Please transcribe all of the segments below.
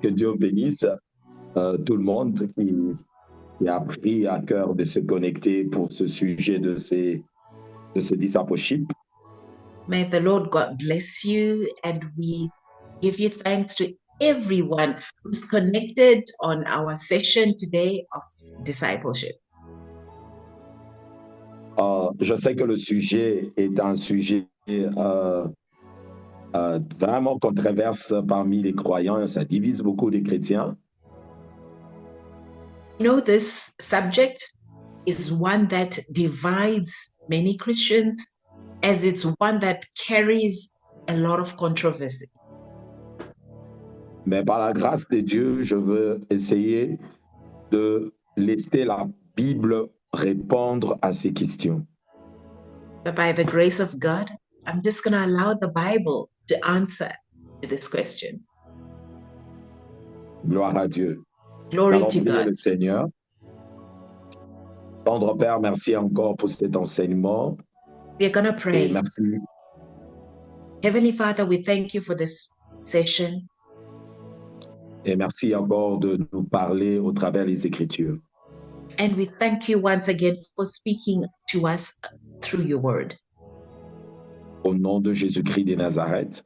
Que Dieu bénisse tout le monde qui a pris à cœur de se connecter pour ce sujet de ce discipleship. May the Lord God bless you, and we give you thanks to everyone who's connected on our session today of discipleship. Je sais que le sujet est un sujet vraiment controverse parmi les croyants, ça divise beaucoup les chrétiens. You know, this subject is one that divides many Christians, as it's one that carries a lot of controversy. Mais par la grâce de Dieu, je veux essayer de laisser la Bible répondre à ces questions. But by the grace of God, I'm just going to allow the Bible to answer to this question. Gloire à Dieu. Glory Allons to prier God. le Seigneur. Tendre Père, merci encore pour cet enseignement. We're going to Et pray. merci, Heavenly Father, we thank you for this session. et merci encore de nous parler au travers des Écritures. And we thank you once again for speaking to us through your word. Au nom de Jésus-Christ de Nazareth.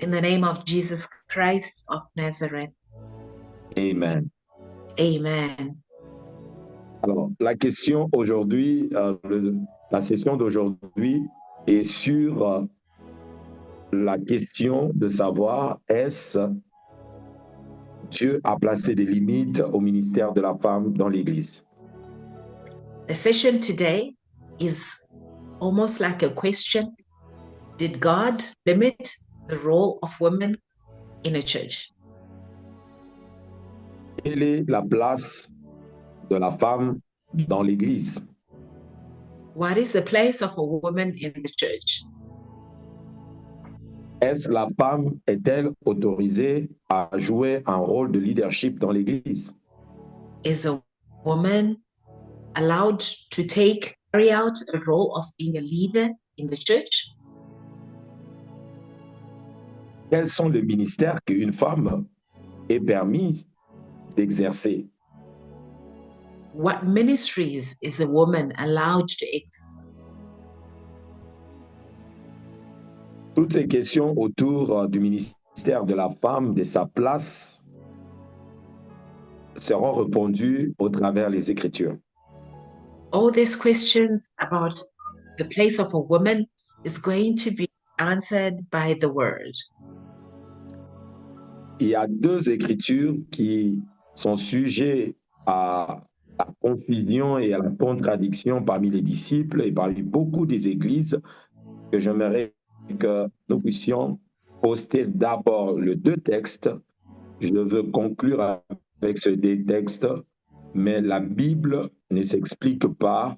In the name of Jesus Christ of Nazareth. Amen. Amen. Alors, la question aujourd'hui, la session d'aujourd'hui est sur la question de savoir est-ce Dieu a placé des limites au ministère de la femme dans l'Église. The session today is almost like a question. Did God limit the role of women in a church? Quelle est la place de la femme dans l'Église? What is the place of a woman in the church? Est-ce la femme est-elle autorisée à jouer un rôle de leadership dans l'Église? Is a woman allowed to carry out a role of being a leader in the church? Quels sont les ministères qu'une femme est permise d'exercer? What ministries is a woman allowed to exercise? Toutes ces questions autour du ministère de la femme, de sa place, seront répondues au travers des Écritures. All these questions about the place of a woman is going to be answered by the word. Il y a deux Écritures qui sont sujets à la confusion et à la contradiction parmi les disciples et parmi beaucoup des églises que j'aimerais que nous puissions poster d'abord les deux textes. Je veux conclure avec ces deux textes, mais la Bible ne s'explique pas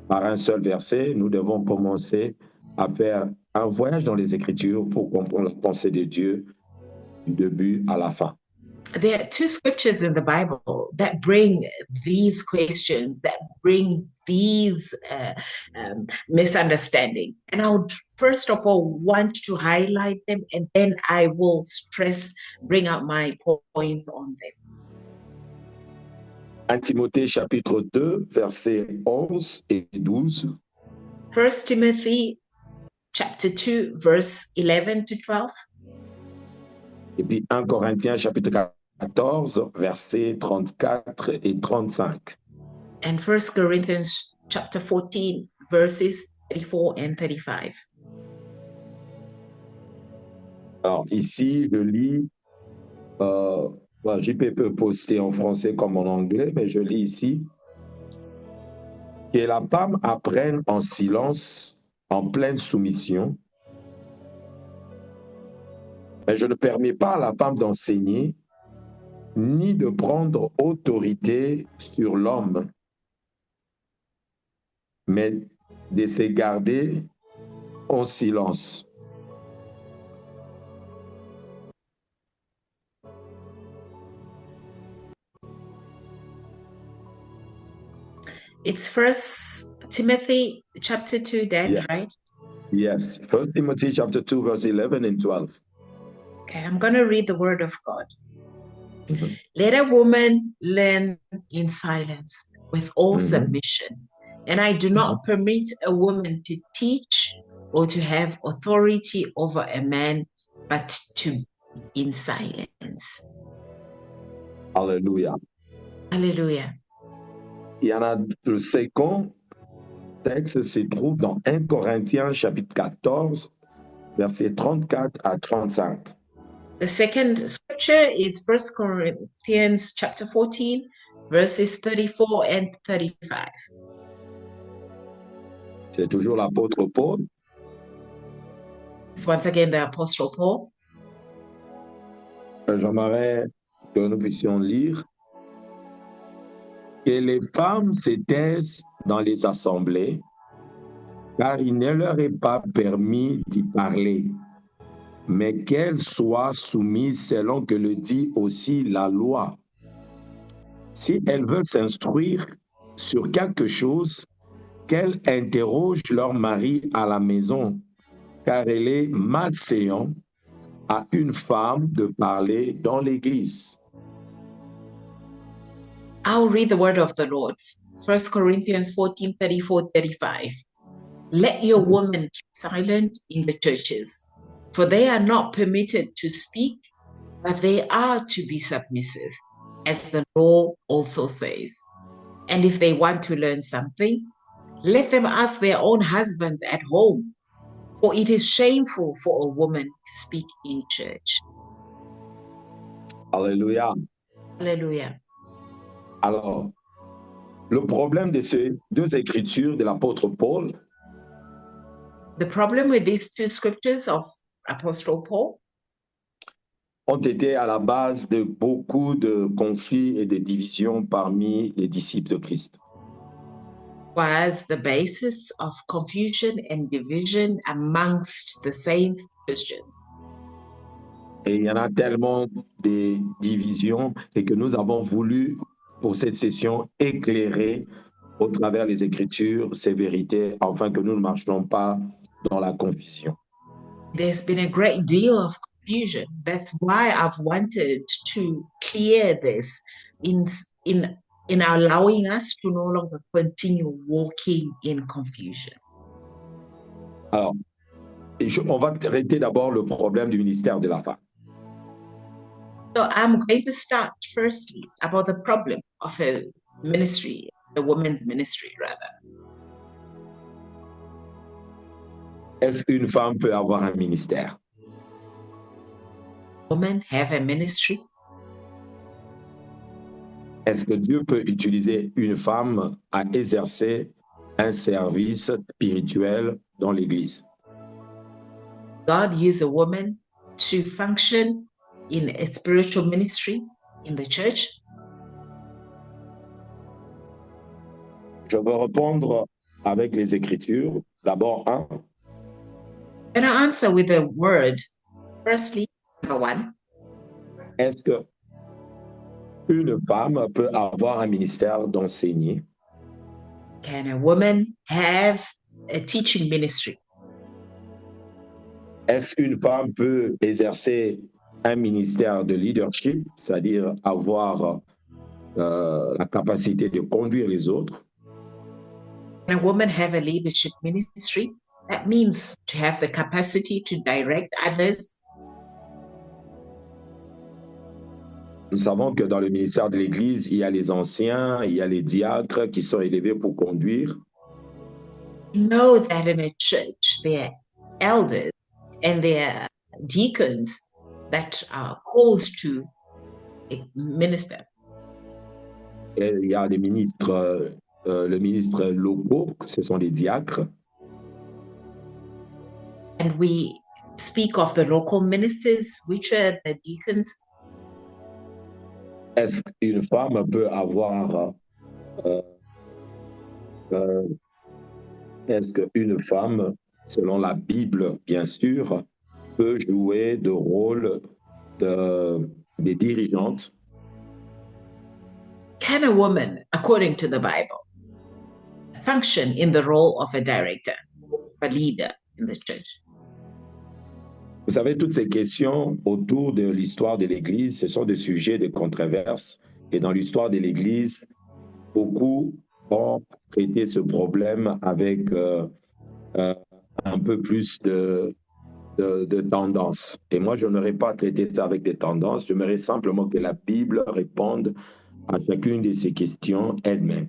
par un seul verset. Nous devons commencer à faire un voyage dans les Écritures pour comprendre la pensée de Dieu du début à la fin. There are two scriptures in the Bible that bring these questions, that bring these misunderstanding. And I would first of all want to highlight them, and then I will bring out my points on them. 1 Timothée chapitre 2, versets 11 et 12. 1 Timothy chapter 2, verse 11 to 12. Et puis 1 Corinthiens chapitre 14, versets 34 et 35. And 1 Corinthians chapter 14, verses 34 and 35. Alors ici, je lis, JP peut poster en français comme en anglais, mais je lis ici, que la femme apprenne en silence, en pleine soumission. Mais je ne permets pas à la femme d'enseigner, ni de prendre autorité sur l'homme, mais de se garder en silence. It's 1 Timothy chapter 2, Dad, Yeah. right? Yes, 1 Timothy chapter 2, verse 11 and 12. Okay, I'm going to read the word of God. Let a woman learn in silence with all Mhm. submission. And I do not permit a woman to teach or to have authority over a man, but to be in silence. Alléluia. Hallelujah. Il y en a le second texte se trouve dans 1 Corinthiens chapitre 14, versets 34 à 35. The second scripture is 1 Corinthians chapter 14, verses 34 and 35. C'est toujours l'apôtre Paul. It's once again the Apostle Paul. J'aimerais que nous puissions lire que les femmes se taisent dans les assemblées, car il ne leur est pas permis d'y parler, mais qu'elles soient soumises selon que le dit aussi la loi. Si elles veulent s'instruire sur quelque chose, qu'elles interrogent leur mari à la maison, car il est malséant à une femme de parler dans l'église. I'll read the word of the Lord. 1 Corinthians 14, 34, 35. Let your women keep silent in the churches, for they are not permitted to speak, but they are to be submissive, as the law also says. And if they want to learn something, let them ask their own husbands at home, for it is shameful for a woman to speak in church. Alléluia. Hallelujah. Alors, le problème de ces deux écritures de l'apôtre Paul, The problem with these two scriptures of Apostle Paul ont été à la base de beaucoup de conflits et de divisions parmi les disciples de Christ. was the basis of confusion and division amongst the saints Christians. Et il y en a tellement de divisions et que nous avons voulu, pour cette session, éclairer au travers des Écritures ces vérités, afin que nous ne marchions pas dans la confusion. There's been a great deal of confusion. That's why I've wanted to clear this in allowing us to no longer continue walking in confusion. Alors, on va traiter d'abord le problème du ministère de la femme. So I'm going to start firstly about the problem of a ministry, the women's ministry rather. Est-ce qu'une femme peut avoir un ministère? Women have a ministry. Est-ce que Dieu peut utiliser une femme à exercer un service spirituel dans l'Église? God used a woman to function in a spiritual ministry in the church. Je veux répondre avec les Écritures. D'abord, un, And I answer with a word. Firstly, number one, est-ce que une femme peut avoir un ministère d'enseigner? can a woman have a teaching ministry? Est-ce qu'une femme peut exercer un ministère de leadership, c'est-à-dire avoir la capacité de conduire les autres? Can a woman have a leadership ministry? That means to have the capacity to direct others. Nous savons que dans le ministère de l'Église, il y a les anciens, il y a les diacres qui sont élevés pour conduire. We know that in a church there are elders and there are deacons that are called to minister. Et il y a les ministres, le ministre locaux, ce sont les diacres. And we speak of the local ministers, which are the deacons. Est-ce qu'une femme peut avoir est-ce qu'une femme, selon la Bible, bien sûr, peut jouer le rôle des dirigeantes? Can a woman, according to the Bible, function in the role of a director, a leader in the church? Vous savez, toutes ces questions autour de l'histoire de l'Église, ce sont des sujets de controverse. Et dans l'histoire de l'Église, beaucoup ont traité ce problème avec euh, un peu plus de tendance. Et moi, je n'aurais pas traité ça avec des tendances. J'aimerais simplement que la Bible réponde à chacune de ces questions elle-même.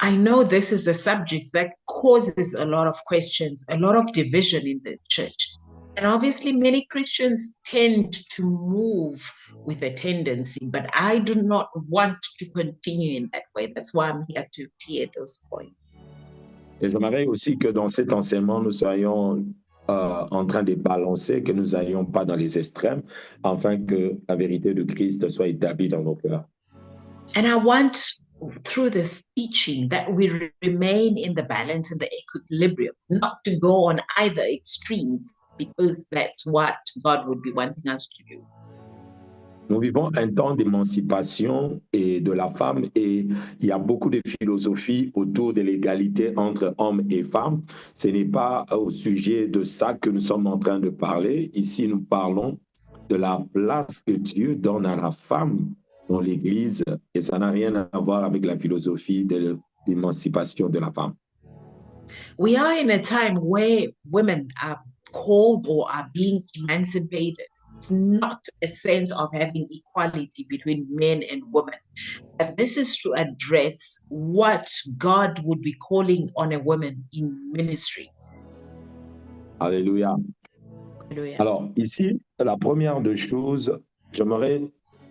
I know this is a subject that causes a lot of questions, a lot of division in the church. And obviously, many Christians tend to move with a tendency, but I do not want to continue in that way. That's why I'm here to clear those points. Et j'aimerais aussi que dans cet enseignement, nous soyons en train de balancer, que nous n'allions pas dans les extrêmes, afin que la vérité de Christ soit établie dans nos cœurs. And I want, through this teaching, that we remain in the balance and the equilibrium, not to go on either extremes, because that's what God would be wanting us to do. Nous vivons un temps d'émancipation et de la femme et il y a beaucoup de philosophies autour de l'égalité entre hommes et femmes. Ce n'est pas au sujet de ça que nous sommes en train de parler. Ici, nous parlons de la place que Dieu donne à la femme dans l'Église et ça n'a rien à voir avec la philosophie de l'émancipation de la femme. We are in a time where women are called or are being emancipated. It's not a sense of having equality between men and women, but this is to address what God would be calling on a woman in ministry. Alléluia. Hallelujah. Alors, ici, la première des choses, j'aimerais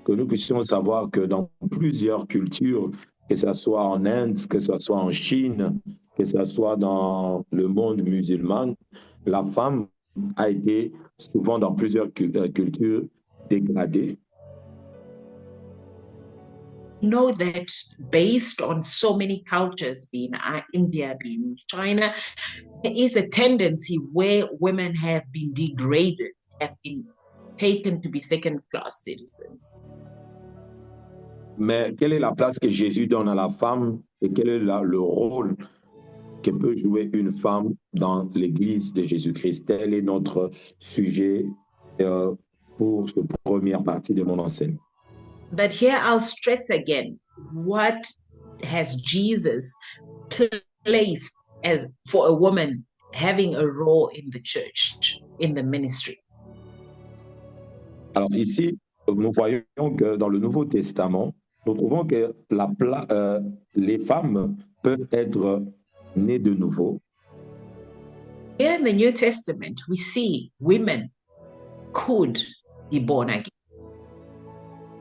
que nous puissions savoir que dans plusieurs cultures, que ce soit en Inde, que ce soit en Chine, que ce soit dans le monde musulman, la femme a été souvent dans plusieurs cultures dégradée. Know that based on so many cultures, being India, being China, there is a tendency where women have been degraded, have been taken to be second-class citizens. Mais quelle est la place que Jésus donne à la femme et quel est le rôle que peut jouer une femme dans l'Église de Jésus-Christ? Tel est notre sujet pour cette première partie de mon enseignement. But here I'll stress again, what has Jesus placed as for a woman having a role in the church, in the ministry? Alors ici, nous voyons que dans le Nouveau Testament, nous trouvons que les femmes peuvent être nées de nouveau. Here in the New Testament, we see women could be born again.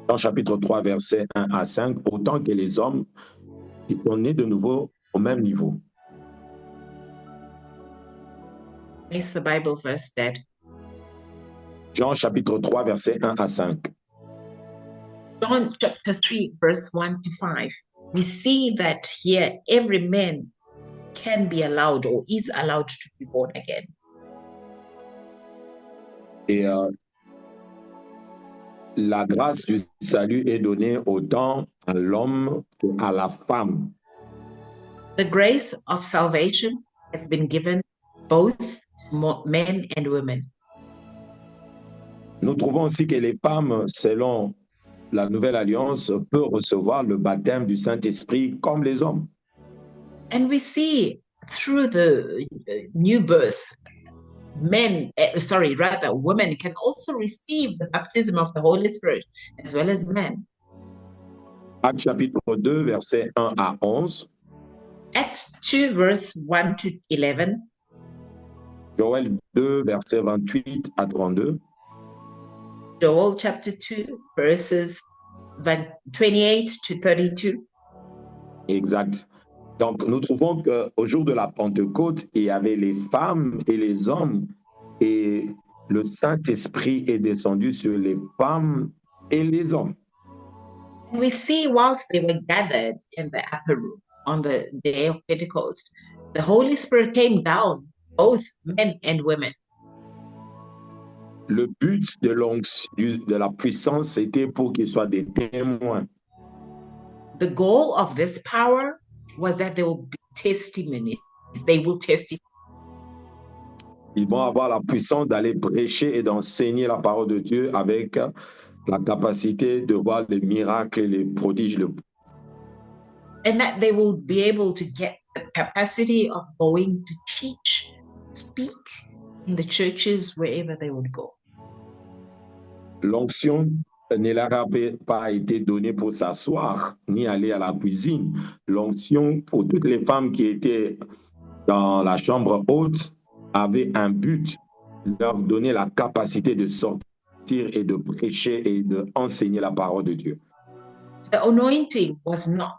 Dans chapitre 3, versets 1 à 5, autant que les hommes, ils sont nés de nouveau au même niveau. Is the Bible verse that? Jean chapitre 3, versets 1 à 5. John chapter 3, verse 1 to 5. We see that here every man can be allowed or is allowed to be born again. Et la grâce du salut est donnée autant à l'homme qu'à la femme. The grace of salvation has been given both to men and women. Nous trouvons aussi que les femmes, selon la Nouvelle Alliance, peuvent recevoir le baptême du Saint-Esprit comme les hommes. And we see through the new birth, women can also receive the baptism of the Holy Spirit as well as men. Actes chapitre 2, versets 1 à 11. Acts 2, verse 1 to 11. Joël 2, versets 28 à 32. Joel chapter 2, verses 28 to 32. Exact. Donc, nous trouvons qu'au jour de la Pentecôte, il y avait les femmes et les hommes, et le Saint-Esprit est descendu sur les femmes et les hommes. We see whilst they were gathered in the upper room on the day of Pentecost, the Holy Spirit came down, both men and women. Le but de la puissance, c'était pour qu'ils soient des témoins. The goal of this power was that there will be testimonies. They will testify. Ils vont avoir la puissance d'aller prêcher et d'enseigner la parole de Dieu avec la capacité de voir les miracles et les prodiges. And that they will be able to get the capacity of going to teach, speak in the churches wherever they would go. L'onction ne leur a pas été donnée pour s'asseoir ni aller à la cuisine. L'onction pour toutes les femmes qui étaient dans la chambre haute avait un but, leur donner la capacité de sortir et de prêcher et d'enseigner la parole de Dieu. The anointing was not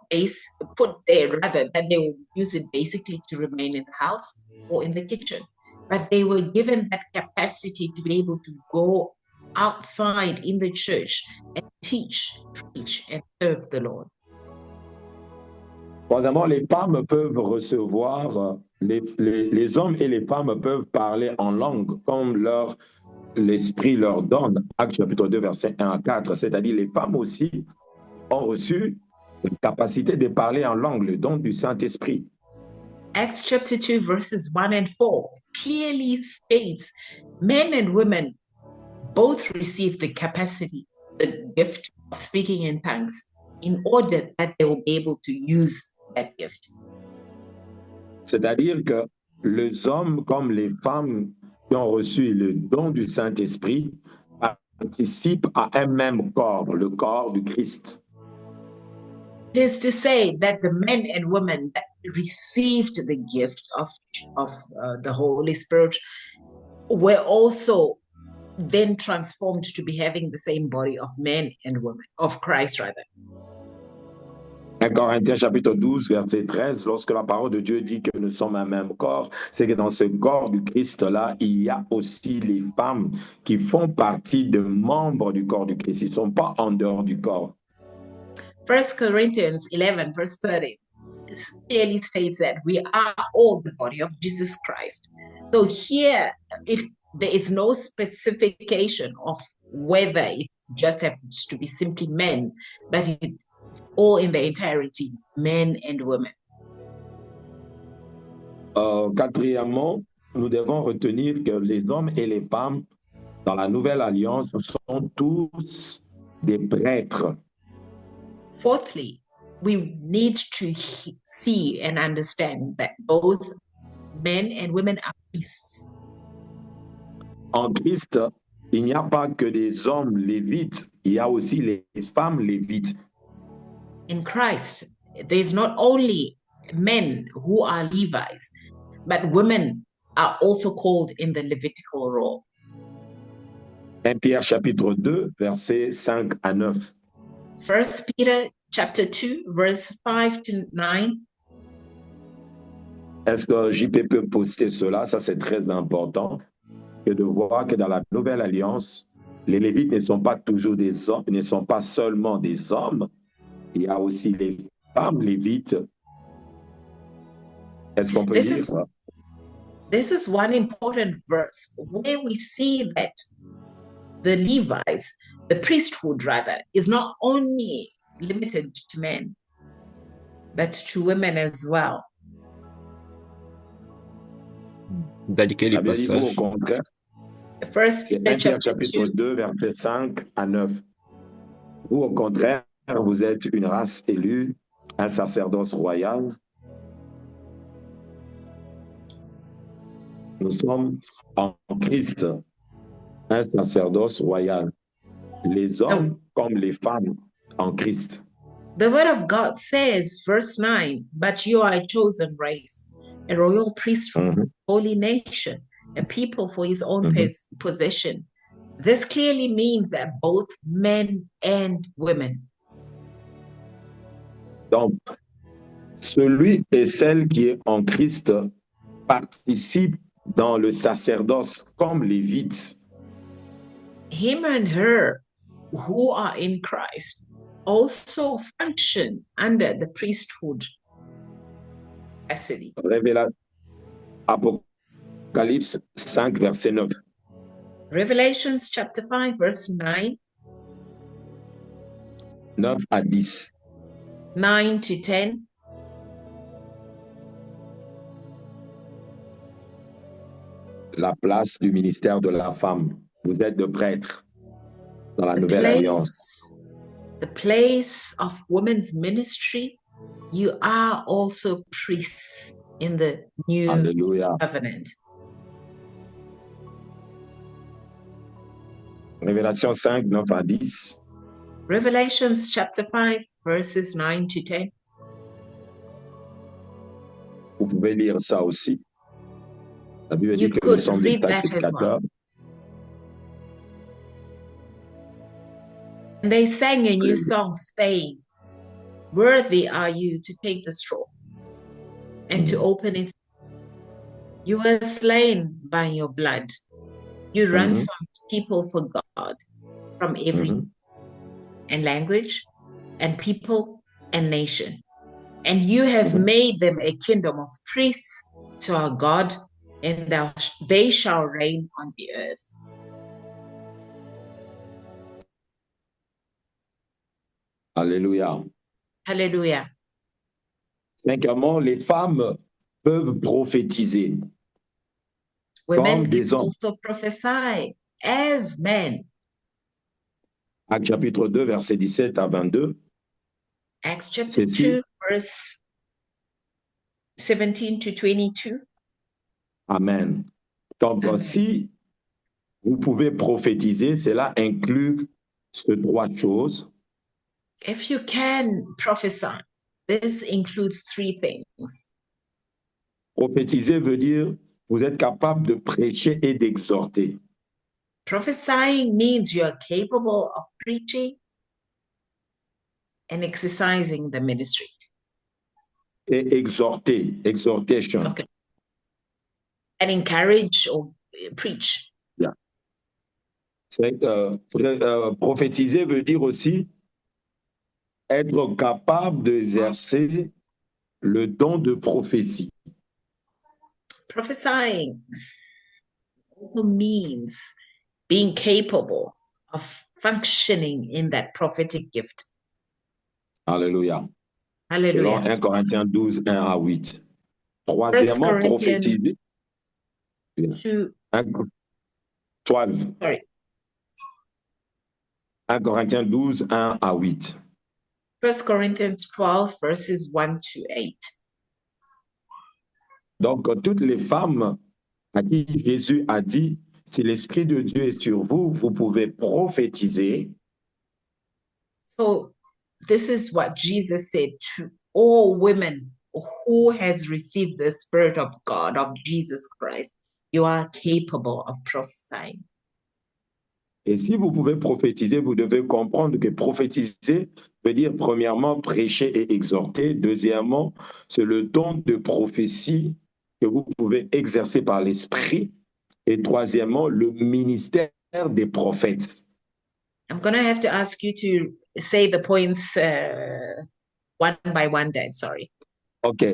put there, rather that they would use it basically to remain in the house or in the kitchen, but they were given that capacity to be able to go outside in the church and teach, preach, and serve the Lord. Troisièmement, les femmes peuvent recevoir, les hommes et les femmes peuvent parler en langue comme l'Esprit leur donne. Actes chapitre 2, versets 1 à 4, c'est-à-dire les femmes aussi ont reçu la capacité de parler en langue, le don du Saint-Esprit. Acts chapter 2, verses 1 and 4 clearly states men and women both received the capacity, the gift of speaking in tongues, in order that they will be able to use that gift. C'est-à-dire que les hommes comme les femmes qui ont reçu le don du Saint-Esprit participent à un même corps, le corps du Christ. It is to say that the men and women that received the gift of the Holy Spirit were also then transformed to be having the same body of men and women, of Christ rather. 1 Corinthiens chapitre 12, verset 13, lorsque la parole de Dieu dit que nous sommes un même corps, c'est que dans ce corps du Christ-là, il y a aussi les femmes qui font partie de membres du corps du Christ. Ils ne sont pas en dehors du corps. 1 Corinthians 11, verse 30 clearly states that we are all the body of Jesus Christ. So here, there is no specification of whether it just happens to be simply men, but it all in the entirety, men and women. Quatrièmement, nous devons retenir que les hommes et les femmes dans la nouvelle alliance sont tous des prêtres. Fourthly, we need to see and understand that both men and women are priests. En Christ, il n'y a pas que des hommes lévites, il y a aussi les femmes lévites. In Christ, there's not only men who are Levites, but women are also called in the Levitical role. 1 Pierre chapitre 2, versets 5 à 9. 1 Peter chapter 2, verse 5 to 9. Est-ce que JP peut poster cela? Ça, c'est très important que de voir que dans la nouvelle alliance, les Lévites ne sont pas toujours des hommes, ne sont pas seulement des hommes. Il y a aussi les femmes lévites. Est-ce qu'on peut lire ça? This is one important verse where we see that the Levites, the priesthood rather, is not only limited to men, but to women as well. Dans quel passage? Au contraire. First Peter chapitre 2, versets 5 à 9. Vous, au contraire, vous êtes une race élue, un sacerdoce royal. Nous sommes en Christ, un sacerdoce royal. Les hommes comme les femmes en Christ. The word of God says, verse 9, but you are a chosen race, a royal priesthood, holy nation, a people for his own possession. This clearly means that both men and women. Donc, celui et celle qui est en Christ participe dans le sacerdoce comme Lévites. Him and her who are in Christ also function under the priesthood capacity. Apocalypse 5, verset 9. Revelations chapter 5, verse 9. 9 à 10. 9 to 10. la place du ministère de la femme. Vous êtes de prêtre dans la Nouvelle Alliance. The place of women's ministry, you are also priests in the new Alléluia. covenant. Révélation 5, 9 à 10. Revelations chapter 5, verses 9 to 10. Vous pouvez lire ça aussi. La Bible You dit que nous could sommes des read that as sacrificateurs. well. And they sang a new song saying, "Worthy are you to take the scroll and to open it. You were slain by your blood. You ransomed people for God from every and language and people and nation. And you have made them a kingdom of priests to our God, and they shall reign on the earth." Alléluia. Hallelujah. Cinquièmement, les femmes peuvent prophétiser. Women Comme des can hommes. also prophesy as men. Actes chapitre 2, verset 17 à 22. Acts chapter 2, verse 17 to 22. Amen. Donc, Amen. si vous pouvez prophétiser, cela inclut ces trois choses. If you can prophesy, this includes three things. Prophétiser veut dire vous êtes capable de prêcher et d'exhorter. Prophesying means you are capable of preaching and exercising the ministry. Et exhorter, exhortation. Okay. And encourage or preach. Yeah. Prophétiser veut dire aussi être capable d'exercer le don de prophétie. Prophesying also means being capable of functioning in that prophetic gift. Alléluia. Hallelujah. Selon 1 Corinthiens 12, 1 à 8. Troisièmement, prophétiser. 2, 12. sorry. 1 Corinthiens 12, 1 à 8. 1 Corinthians 12, verses 1 to 8. Donc, toutes les femmes à qui Jésus a dit, si l'Esprit de Dieu est sur vous, vous pouvez prophétiser. So this is what Jesus said to all women who has received the Spirit of God, of Jesus Christ. You are capable of prophesying. Et si vous pouvez prophétiser, vous devez comprendre que prophétiser veut dire premièrement prêcher et exhorter. Deuxièmement, c'est le don de prophétie que vous pouvez exercer par l'Esprit. Et troisièmement, le ministère des prophètes. I'm going to have to ask you to say the points one by one, Dad. Sorry. OK.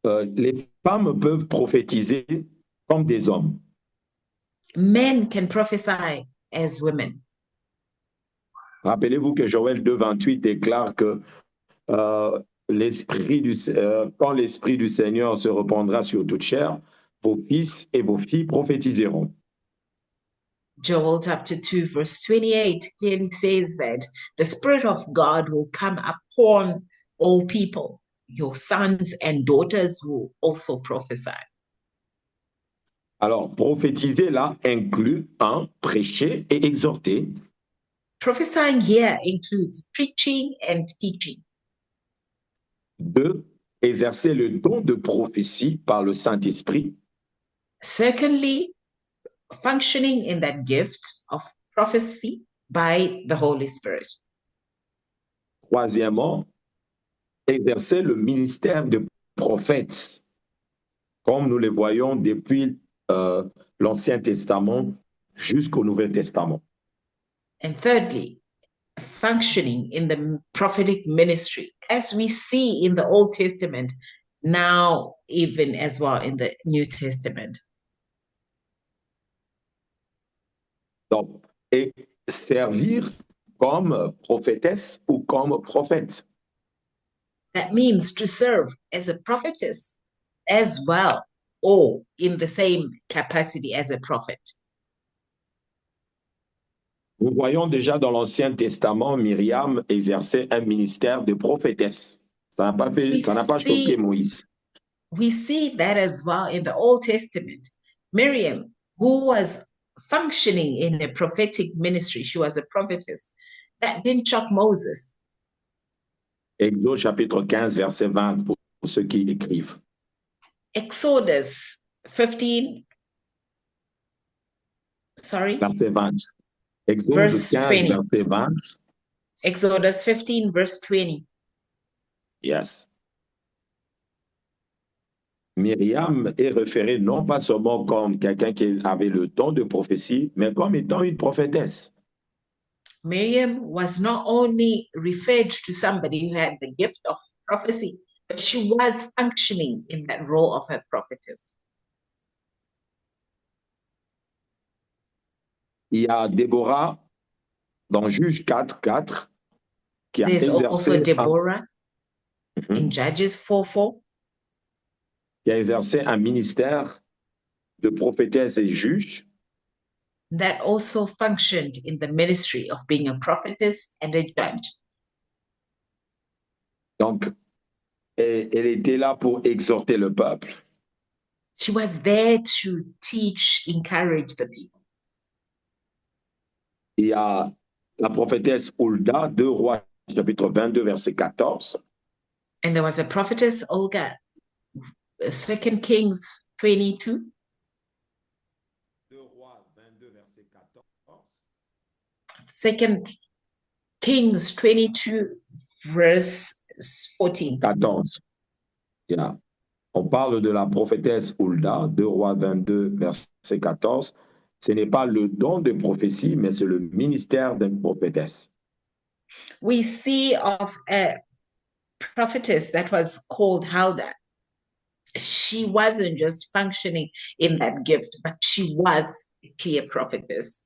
Les femmes peuvent prophétiser comme des hommes. Men can prophesy as women. Rappelez-vous que Joël 2,28 déclare que quand l'Esprit du Seigneur se répandra sur toute chair, vos fils et vos filles prophétiseront. Joel chapter 2, verse 28 clearly says that the Spirit of God will come upon all people. Your sons and daughters will also prophesy. Alors, prophétiser là inclut prêcher et exhorter. Prophesying here includes preaching and teaching. 2, exercer le don de prophétie par le Saint-Esprit. Secondly, functioning in that gift of prophecy by the Holy Spirit. Troisièmement, exercer le ministère de prophète, comme nous le voyons depuis l'Ancien Testament jusqu'au Nouveau Testament. And thirdly, functioning in the prophetic ministry, as we see in the Old Testament, now even as well in the New Testament. Donc, et servir comme prophétesse ou comme prophète. That means to serve as a prophetess as well or in the same capacity as a prophet. Nous voyons déjà dans l'Ancien Testament, Myriam exerçait un ministère de prophétesse. Ça n'a pas choqué Moïse. We see that as well in the Old Testament. Miriam, who was functioning in a prophetic ministry, she was a prophetess. That didn't shock Moses. Exode chapitre 15, verset 20, pour ceux qui écrivent. Exodus 15, sorry. Verset 20. Exode Verse 15, 20. verset 20. Exodus 15, verse 20. Yes. Myriam est référée non pas seulement comme quelqu'un qui avait le don de prophétie, mais comme étant une prophétesse. Miriam was not only referred to somebody who had the gift of prophecy, but she was functioning in that role of a prophetess. Il y a Déborah dans Juge 4, 4, qui a There's also exercé, Deborah in Judges 4, 4. Qui a exercé un ministère de prophétesse et juge. That also functioned in the ministry of being a prophetess and a judge. Donc, elle était là pour exhorter le peuple. She was there to teach, encourage the people. Il y a la prophétesse Hulda, 2 Rois, chapitre 22, verset 14. And there was a prophetess, Olga, 2 Kings 22. 2 Rois 22, verset 2 14. Kings 22, verse 14. 14. Yeah. On parle de la prophétesse Hulda, 2 Rois 22, verset 14. Ce n'est pas le don de prophétie, mais c'est le ministère d'une prophétesse. We see of a prophetess that was called Hulda. She wasn't just functioning in that gift, but she was a clear prophetess.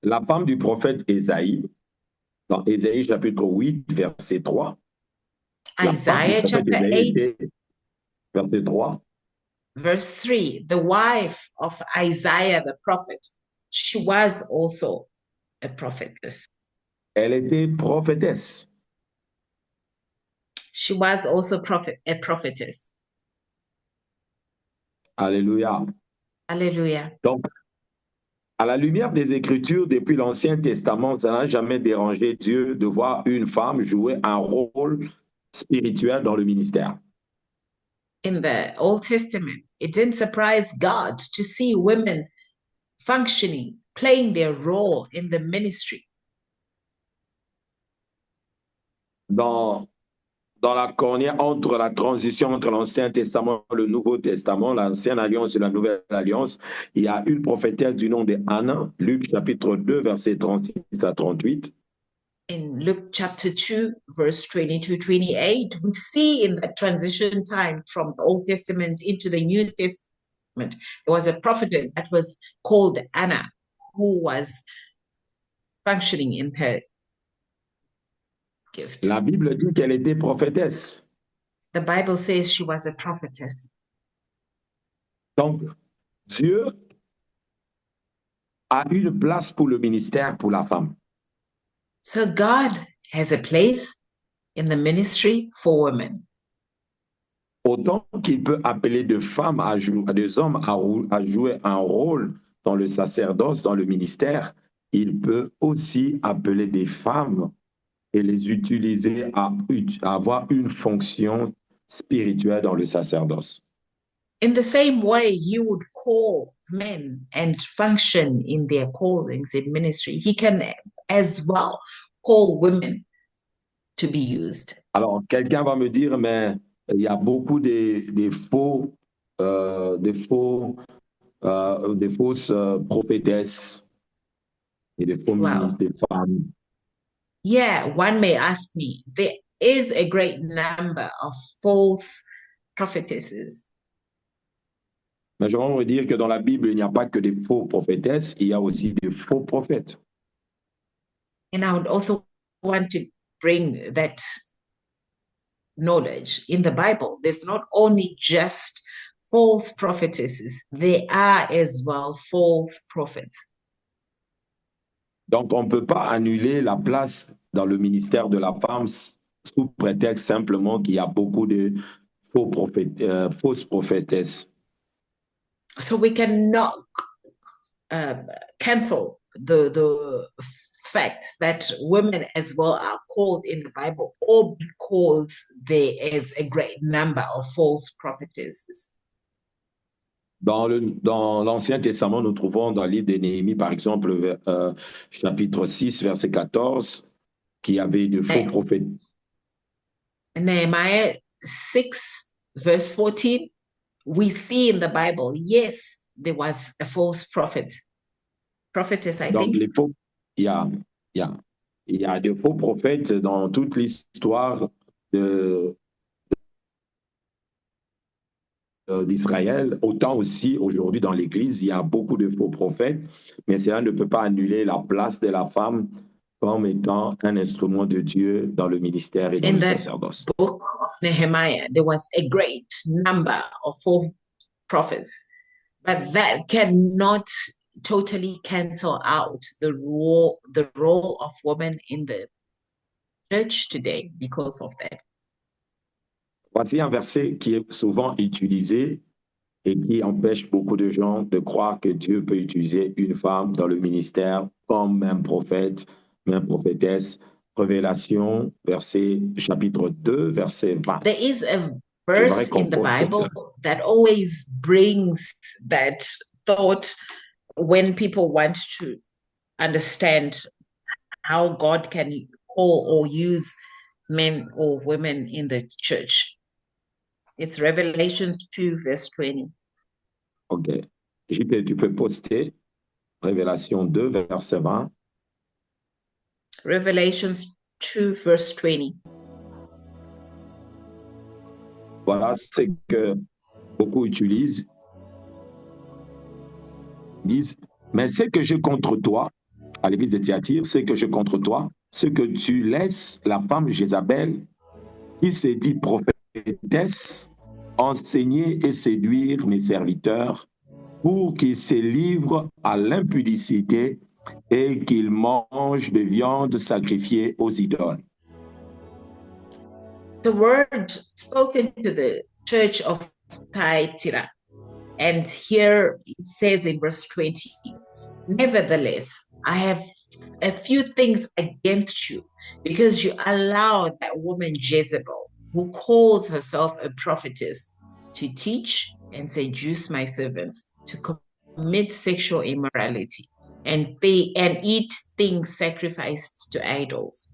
La femme du prophète Ésaïe, dans Ésaïe chapitre 8, verset 3. Isaiah chapter 8, verset 3. Verse 3, the wife of Isaiah the prophet, she was also a prophetess. Elle était prophétesse. She was also a prophetess. Alléluia. Alléluia. Donc, à la lumière des Écritures, depuis l'Ancien Testament, ça n'a jamais dérangé Dieu de voir une femme jouer un rôle spirituel dans le ministère. In the Old Testament, it didn't surprise God to see women functioning, playing their role in the ministry. Dans la cornière entre la transition entre l'Ancien Testament et le Nouveau Testament, l'Ancienne Alliance et la Nouvelle Alliance, il y a une prophétesse du nom de Anna, Luc chapitre 2, verset 36 à 38. In Luke chapter 2, verse 22-28, we see in that transition time from the Old Testament into the New Testament, there was a prophet that was called Anna, who was functioning in her gift. La Bible dit qu'elle était prophétesse. The Bible says she was a prophetess. Donc, Dieu a une place pour le ministère pour la femme. So God has a place in the ministry for women. Autant qu'il peut appeler des femmes des hommes à jouer un rôle dans le sacerdoce, dans le ministère, il peut aussi appeler des femmes et les utiliser à avoir une fonction spirituelle dans le sacerdoce. In the same way, he would call men and function in their callings in ministry. He can as well call women to be used. Alors, quelqu'un va me dire, mais il y a beaucoup des fausses prophétesses et des faux ministres, des femmes. Yeah, one may ask me, there is a great number of false prophetesses. Mais je vais dire que dans la Bible, il n'y a pas que des faux prophétesses, il y a aussi des faux prophètes. And I would also want to bring that knowledge in the Bible. There's not only just false prophetesses, there are as well false prophets. Donc, on ne peut pas annuler la place dans le ministère de la femme sous prétexte simplement qu'il y a beaucoup de fausses prophétesses. So we cannot cancel the fact that women as well are called in the Bible, or because there is a great number of false prophetesses. Dans l'Ancien Testament, nous trouvons dans le livre de Néhémie, par exemple, chapitre 6, verset 14, qu'il y avait de faux prophètes. Nehemiah 6, verse 14, we see in the Bible, yes, there was a false prophetess, I Donc, think. Il y a de faux prophètes dans toute l'histoire d'Israël, autant aussi aujourd'hui dans l'Église, il y a beaucoup de faux prophètes, mais cela ne peut pas annuler la place de la femme comme étant un instrument de Dieu dans le ministère et dans le sacerdoce. In that book of Nehemiah, there was a great number of false prophets, but that cannot totally cancel out the role of women in the church today because of that. Voici un verset qui est souvent utilisé et qui empêche beaucoup de gens de croire que Dieu peut utiliser une femme dans le ministère comme un prophète, même prophétesse. Révélation, chapitre 2, verset 20. There is a verse in the Bible that always brings that thought when people want to understand how God can call or use men or women in the church. It's Revelation 2, verse 20. OK. JP, tu peux poster Révélation 2, verset 20. Revelation 2, verse 20. Voilà ce que beaucoup utilisent. Disent, mais ce que j'ai contre toi, à l'église de Thyatire, c'est que j'ai contre toi, ce que tu laisses la femme Jézabel, qui se dit prophétesse, enseigner et séduire mes serviteurs pour qu'ils se livrent à l'impudicité et qu'ils mangent de viande sacrifiée aux idoles. The word spoken to the church of Thyatira, and here it says in verse 20, nevertheless, I have a few things against you, because you allow that woman Jezebel, who calls herself a prophetess, to teach and seduce my servants to commit sexual immorality and eat things sacrificed to idols.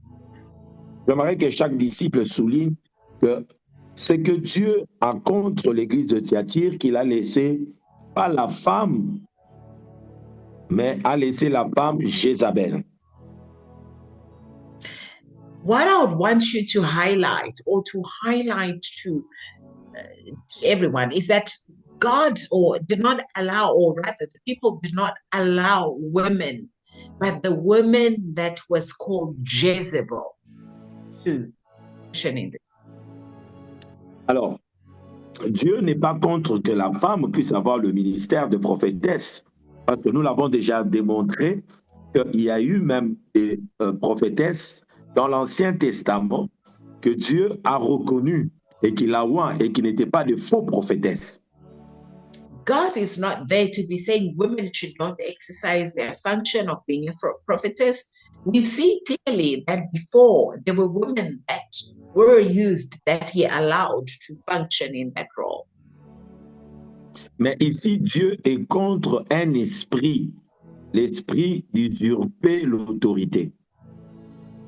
J'aimerais que chaque disciple souligne que ce que Dieu a contre l'église de Thyatire, qu'il a laissé pas la femme, mais a laissé la femme Jézabel. What I would want you to highlight to everyone is that God did not allow, or rather the people did not allow women, but the woman that was called Jezebel to function in the. Alors, Dieu n'est pas contre que la femme puisse avoir le ministère de prophétesse, parce que nous l'avons déjà démontré qu'il y a eu même des prophétesses dans l'Ancien Testament que Dieu a reconnu et qu'il a oint et qui n'étaient pas de faux prophétesses. God is not there to be saying women should not exercise their function of being a prophetess. We see clearly that before there were women that were used, that he allowed to function in that role. Mais ici, Dieu est contre un esprit, l'esprit d'usurper l'autorité.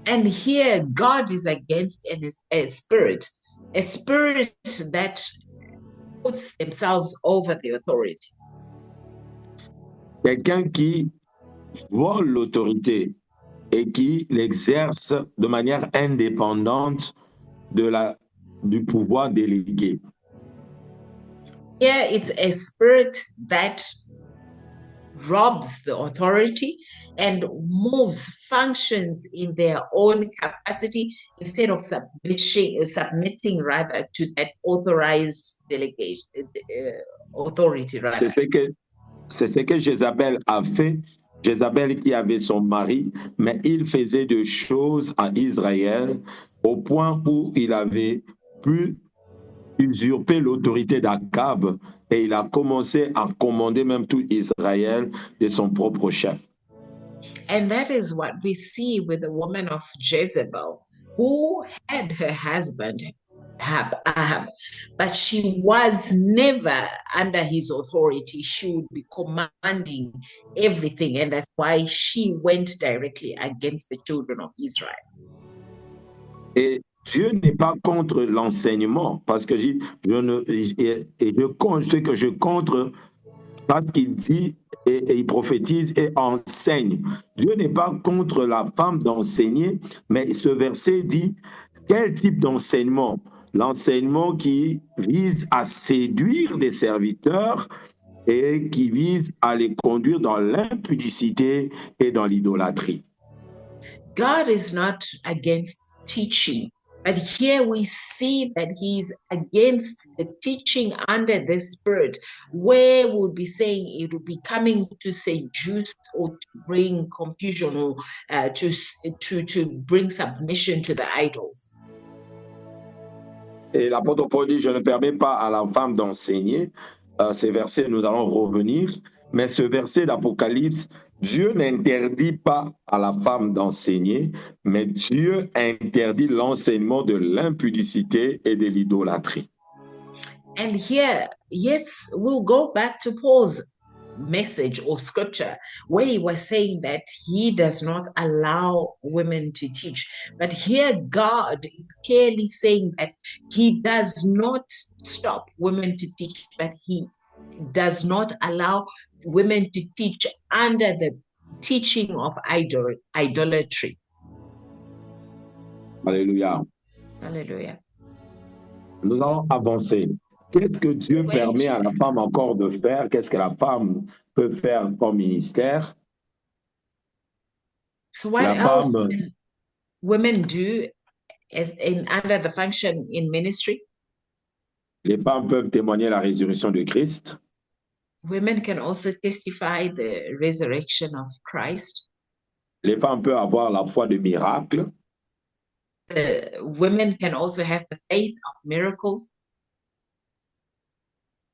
And here God is against a spirit that puts themselves over the authority. Quelqu'un qui vole l'autorité et qui l'exerce de manière indépendante du pouvoir délégué. Here it's a spirit that robs the authority and moves functions in their own capacity instead of submitting rather to that authorized delegation authority C'est rather. c'est ce que Jézabel a fait. Jézabel qui avait son mari, mais il faisait des choses à Israël au point où il avait pu usurper l'autorité d'Akab et il a commencé à commander même tout Israël de son propre chef. And that is what we see with the woman of Jezebel, who had her husband Ahab, but she was never under his authority. She would be commanding everything, and that's why she went directly against the children of Israel. Et Dieu n'est pas contre l'enseignement, parce que ce que je contre, parce qu'il dit et il prophétise et enseigne. Dieu n'est pas contre la femme d'enseigner, mais ce verset dit quel type d'enseignement? L'enseignement qui vise à séduire des serviteurs et qui vise à les conduire dans l'impudicité et dans l'idolâtrie. God is not against teaching, but here we see that he's against the teaching under the spirit, where we'll be saying it will be coming to seduce or to bring confusion or to bring submission to the idols. Et l'apôtre Paul dit, je ne permets pas à la femme d'enseigner. Ces versets, nous allons revenir. Mais ce verset d'Apocalypse, Dieu n'interdit pas à la femme d'enseigner, mais Dieu interdit l'enseignement de l'impudicité et de l'idolâtrie. And here, yes, we'll go back to Paul's message of scripture where he was saying that he does not allow women to teach, but here God is clearly saying that he does not stop women to teach, but he does not allow women to teach under the teaching of idolatry. Alléluia. Hallelujah. Nous allons avancer. Qu'est-ce que Dieu permet à la femme encore de faire? Qu'est-ce que la femme peut faire comme ministère? So what else can women do as under the function in ministry? Les femmes peuvent témoigner la résurrection de Christ. Women can also testify the resurrection of Christ. Les femmes peuvent avoir la foi de miracle. Women can also have the faith of miracles.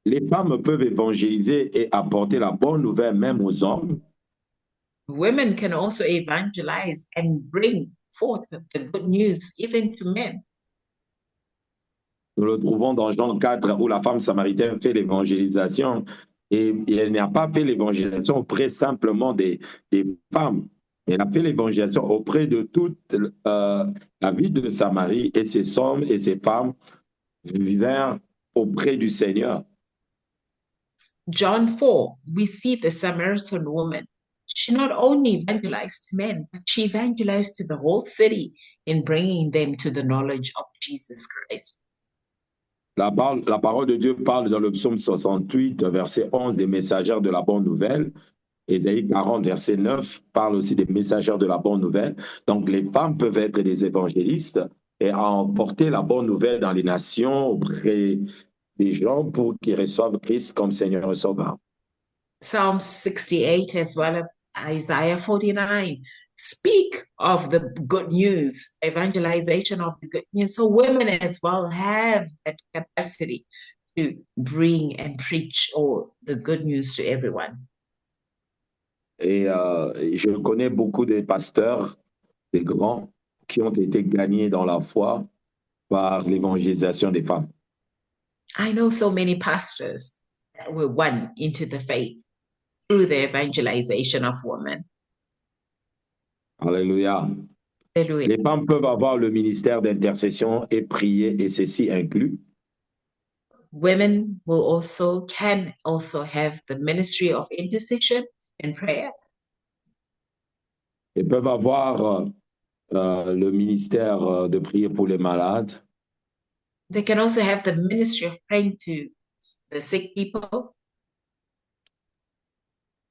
Les femmes peuvent évangéliser et apporter la bonne nouvelle même aux hommes. Women can also evangelize and bring forth the good news even to men. Nous le trouvons dans Jean 4 où la femme samaritaine fait l'évangélisation et elle n'a pas fait l'évangélisation auprès simplement des femmes. Elle a fait l'évangélisation auprès de toute la ville de Samarie et ces hommes et ces femmes vinrent auprès du Seigneur. John 4, we see the Samaritan woman. She not only evangelized men, but she evangelized to the whole city in bringing them to the knowledge of Jesus Christ. La parole de Dieu parle dans le psaume 68, verset 11, des messagères de la bonne nouvelle. Ésaïe 40, verset 9, parle aussi des messagères de la bonne nouvelle. Donc, les femmes peuvent être des évangélistes et emporter la bonne nouvelle dans les nations auprès des gens pour qu'ils reçoivent Christ comme Seigneur et Sauveur. Psalm 68 as well as Isaiah 49 speak of the good news, evangelization of the good news. So women as well have that capacity to bring and preach all the good news to everyone. Et je connais beaucoup de pasteurs, des grands, qui ont été gagnés dans la foi par l'évangélisation des femmes. I know so many pastors that were won into the faith through the evangelization of women. Alléluia. Hallelujah. Les femmes peuvent avoir le ministère d'intercession et prier, et ceci inclut Women can also have the ministry of intercession and prayer. Elles peuvent avoir le ministère de prier pour les malades. They can also have the ministry of praying to the sick people.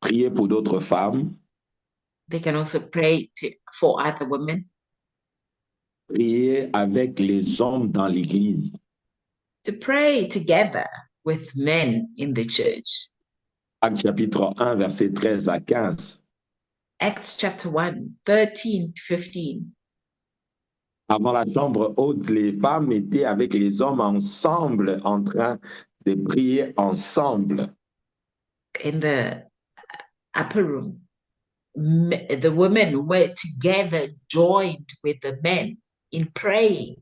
prier pour d'autres femmes, They can also pray for other women, prier avec les hommes dans l'Église. to pray together with men in the church. Actes chapitre 1, versets 13 à 15. Acts chapter 1, 13 to 15. Avant la chambre haute, les femmes étaient avec les hommes ensemble en train de prier ensemble. In the upper room, the women were together, joined with the men in praying.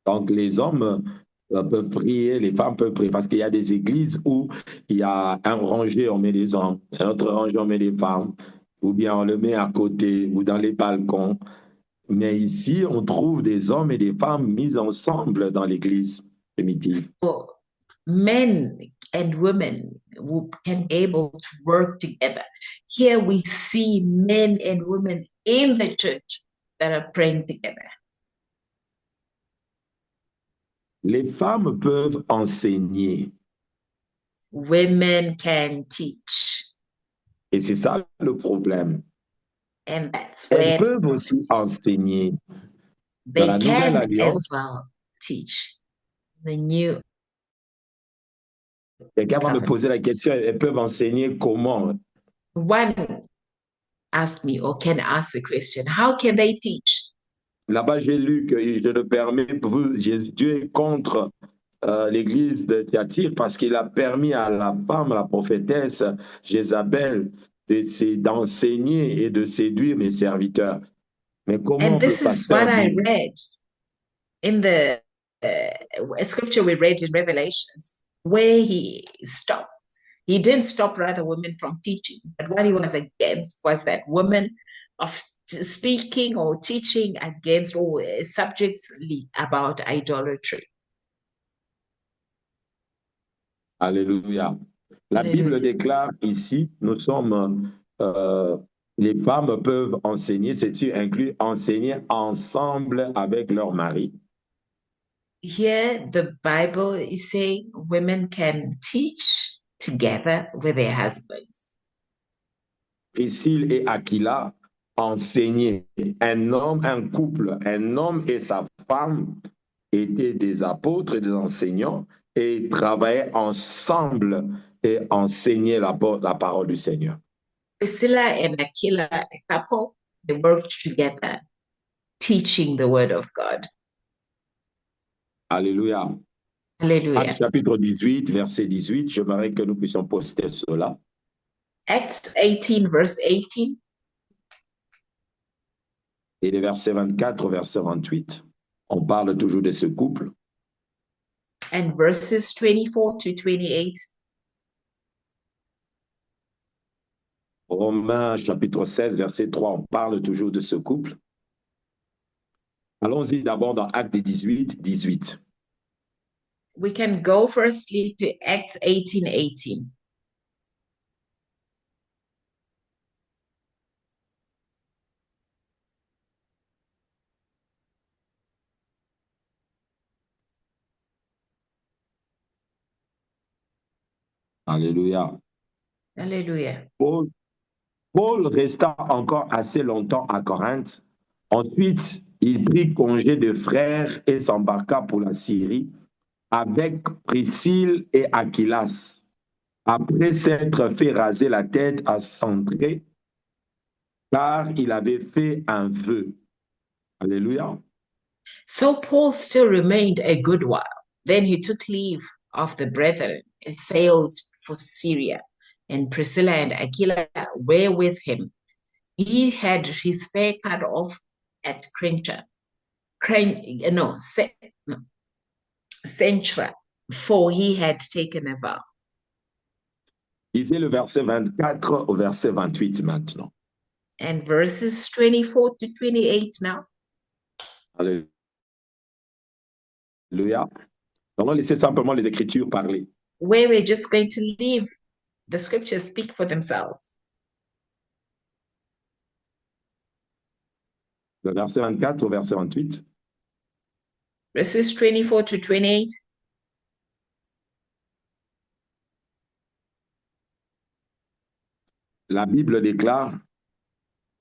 Donc les hommes peuvent prier, les femmes peuvent prier, parce qu'il y a des églises où il y a un rangé, on met des hommes, un autre rangé, on met des femmes, ou bien on le met à côté, ou dans les balcons. Mais ici, on trouve des hommes et des femmes mis ensemble dans l'église primitive. So men and women who can able to work together. Here we see men and women in the church that are praying together. Les femmes peuvent enseigner. Women can teach. Et c'est ça le problème. And that's Elles where peuvent aussi enseigner. Dans they la Nouvelle can as Alliance, well teach. The new quelqu'un va me covenant. poser la question, elles peuvent enseigner comment? One asked me, or can ask the question, how can they teach? Là-bas, j'ai lu que je le permets, Dieu est contre l'église de Thyatire parce qu'il a permis à la femme, la prophétesse Jézabel, d'enseigner et de séduire mes serviteurs. Mais comment And peut this is what pasteur I dire? read in the scripture we read in Revelations, where he stopped. He didn't stop other women from teaching, but what he was against was that women of speaking or teaching against or subjects about idolatry. Alléluia. La Alléluia. Bible déclare ici, les femmes peuvent enseigner, c'est-à-dire inclus enseigner ensemble avec leur mari. Here, the Bible is saying women can teach together with their husbands. Priscille et Aquila enseignaient. Un couple, un homme et sa femme étaient des apôtres et des enseignants et travaillaient ensemble et enseignaient la parole du Seigneur. Priscilla and Aquila, a couple, they worked together teaching the word of God. Alléluia. Hallelujah. Actes chapitre 18, verset 18, j'aimerais que nous puissions poster cela. Acts 18, verse 18. Et les versets 24 au verset 28. On parle toujours de ce couple. And verses 24 to 28. Romains chapitre 16, verset 3, on parle toujours de ce couple. Allons-y d'abord dans Actes 18, 18. We can go firstly to Acts 18, 18. Alléluia. Hallelujah. Paul resta encore assez longtemps à Corinthe. Ensuite, il prit congé de frères et s'embarqua pour la Syrie avec Priscille et Aquilas. Après s'être fait raser la tête à Centrée, car il avait fait un vœu. Alléluia. So Paul still remained a good while. Then he took leave of the brethren and sailed for Syria. And Priscilla and Aquila were with him. He had his hair cut off at Centra, for he had taken a vow. Lisez le verset 24 au verset 28 maintenant. And verses 24 to 28 now. Alléluia. Allons laisser simplement les Écritures parler. Where we're just going to leave the scriptures speak for themselves. Le verset 24 au verset 28. Verses 24 to 28. la Bible déclare,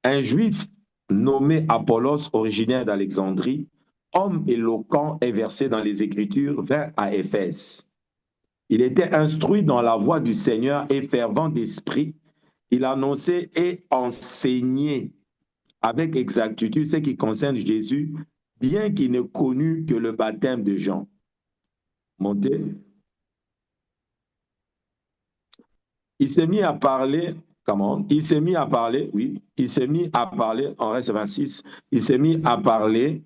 un juif nommé Apollos, originaire d'Alexandrie, homme éloquent et versé dans les Écritures, vint à Éphèse. Il était instruit dans la voie du Seigneur et fervent d'esprit. Il annonçait et enseignait avec exactitude ce qui concerne Jésus, bien qu'il ne connût que le baptême de Jean. Montez. Il s'est mis à parler, comment? Il s'est mis à parler, oui, il s'est mis à parler, en reste 26, il s'est mis à parler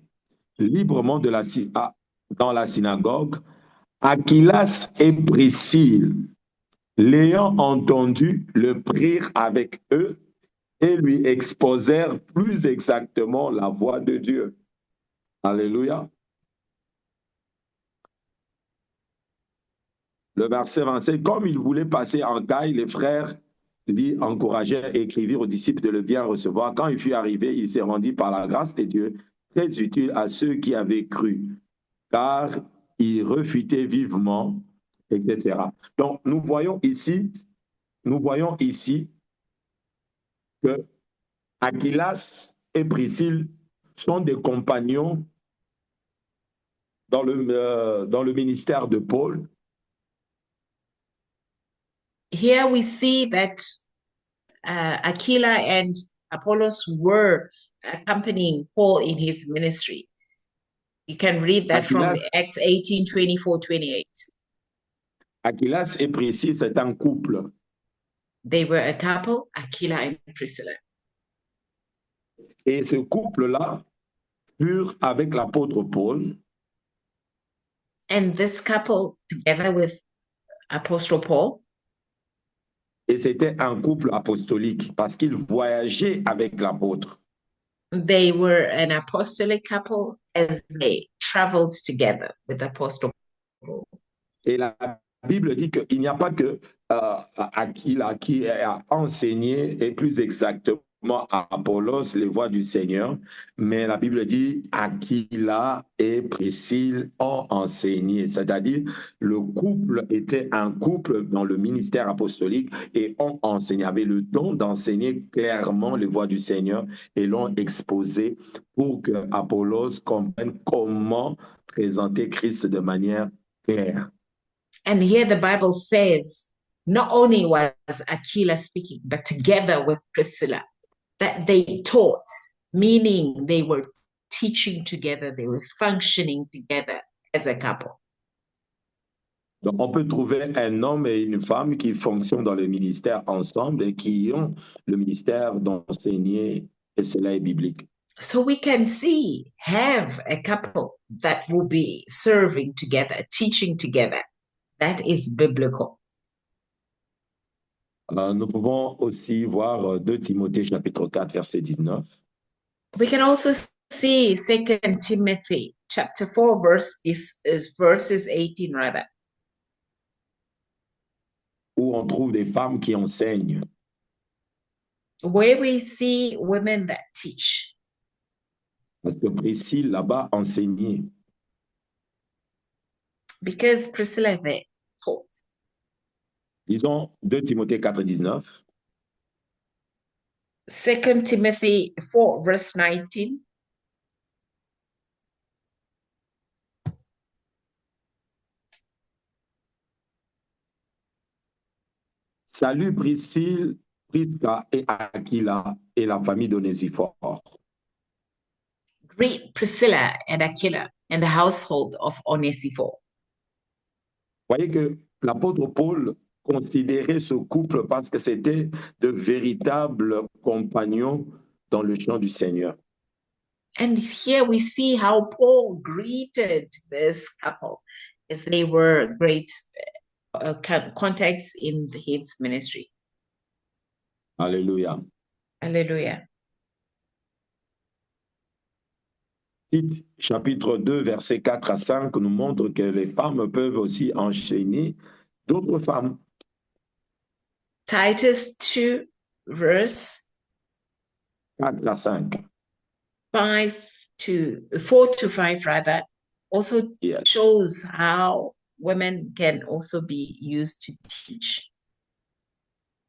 librement dans la synagogue. Aquilas et Priscille, l'ayant entendu, le prirent avec eux et lui exposèrent plus exactement la voix de Dieu. Alléluia. Le verset 25, comme il voulait passer en caille, les frères lui encouragèrent et écrivirent aux disciples de le bien recevoir. Quand il fut arrivé, il s'est rendu par la grâce de Dieu très utile à ceux qui avaient cru, car il refutait vivement, etc. Donc, nous voyons ici que Aquilas et Priscille sont des compagnons dans le ministère de Paul. Here we see that Aquila and Apollos were accompanying Paul in his ministry. You can read that from Acts 18, 24, 28. Aquilas et Priscille, c'est un couple. They were a couple, Aquila and Priscilla. Et ce couple-là furent avec l'apôtre Paul. And this couple, together with Apostle Paul. Et c'était un couple apostolique parce qu'ils voyageaient avec l'apôtre. They were an apostolic couple as they traveled together with Apostle Paul. Et la Bible dit qu'il n'y a pas que Aquila qui a enseigné, et plus exactement à Apollos les voies du Seigneur, mais la Bible dit Aquila et Priscille ont enseigné, c'est-à-dire le couple était un couple dans le ministère apostolique et ont enseigné, avaient le don d'enseigner clairement les voies du Seigneur et l'ont exposé pour que Apollos comprenne comment présenter Christ de manière claire. And here the Bible says, not only was Aquila speaking, but together with Priscilla, that they taught, meaning they were teaching together, they were functioning together as a couple. Donc, on peut trouver un homme et une femme qui fonctionnent dans le ministère ensemble et qui ont le ministère d'enseigner, et cela est biblique. So we can have a couple that will be serving together, teaching together. That is biblical. Nous pouvons aussi voir 2 Timothée chapitre 4 verset 19. We can also see 2 Timothy chapter 4 verses 18 rather. Où on trouve des femmes qui enseignent. Where we see women that teach. Parce que Priscille là-bas enseignait. Because Priscilla there taught. Disons 2 Timothée 4, 19. 2 Timothy 4 verse 19. Salut Priscille, Prisca et Aquila et la famille d'Onésiphore. Greet Priscilla and Aquila and the household of Onesiphore. Voyez que l'apôtre Paul considérait ce couple parce que c'était de véritables compagnons dans le champ du Seigneur. And here we see how Paul greeted this couple as they were great contacts in his ministry. Alléluia. Alléluia. Tite, chapitre 2, versets 4 à 5, nous montre que les femmes peuvent aussi enchaîner d'autres femmes. Titus 2, verse 4 à 5. 4 to 5 rather, also Yes. shows how women can also be used to teach.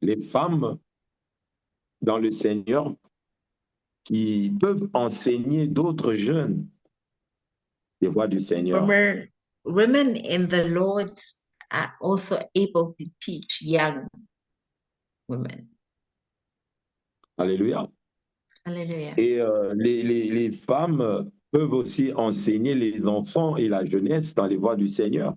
Les femmes dans le Seigneur qui peuvent enseigner d'autres jeunes les voies du Seigneur. Women in the Lord are also able to teach young women. Alléluia. Hallelujah. Et les femmes peuvent aussi enseigner les enfants et la jeunesse dans les voies du Seigneur.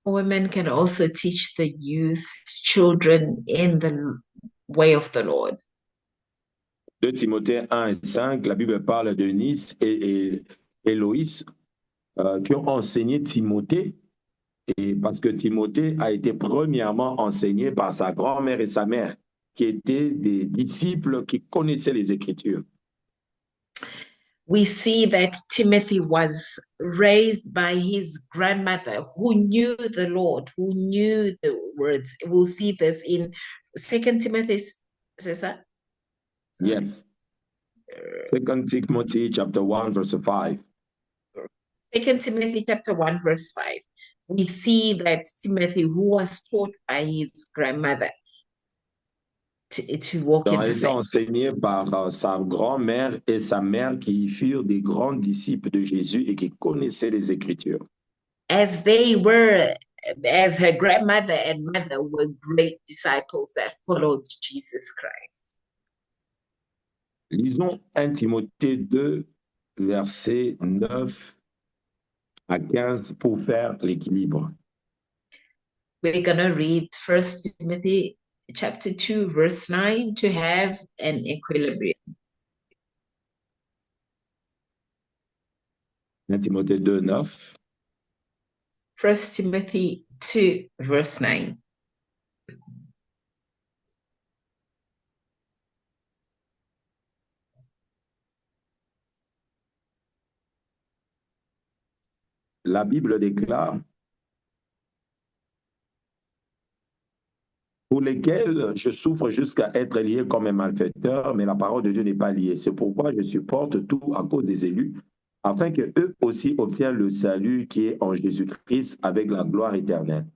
Women can also teach the youth, children in the way of the Lord. 2 Timothée 1 et 5, la Bible parle de Nice et Loïs qui ont enseigné Timothée, et parce que Timothée a été premièrement enseigné par sa grand-mère et sa mère, qui étaient des disciples qui connaissaient les Écritures. We see that Timothy was raised by his grandmother who knew the Lord, who knew the words. We'll see this in 2 Timothy, Cesar? Yes. 2 Timothy chapter 1, verse 5. 2 Timothy chapter 1, verse 5. We see that Timothy, who was taught by his grandmother to walk in Il a the été faith, enseigné par sa grand-mère et sa mère qui furent des grands disciples de Jésus et qui connaissaient les Écritures. as her grandmother and mother were great disciples that followed Jesus Christ. Lisons 1 Timothée 2, versets 9 à 15 pour faire l'équilibre. We're going to read 1 Timothy chapter 2, verse 9 to have an equilibrium. 1 Timothée 2, 9. 1 Timothy 2, verse 9. La Bible déclare: pour lesquels je souffre jusqu'à être lié comme un malfaiteur, mais la parole de Dieu n'est pas liée. C'est pourquoi je supporte tout à cause des élus, afin qu'eux aussi obtiennent le salut qui est en Jésus-Christ avec la gloire éternelle.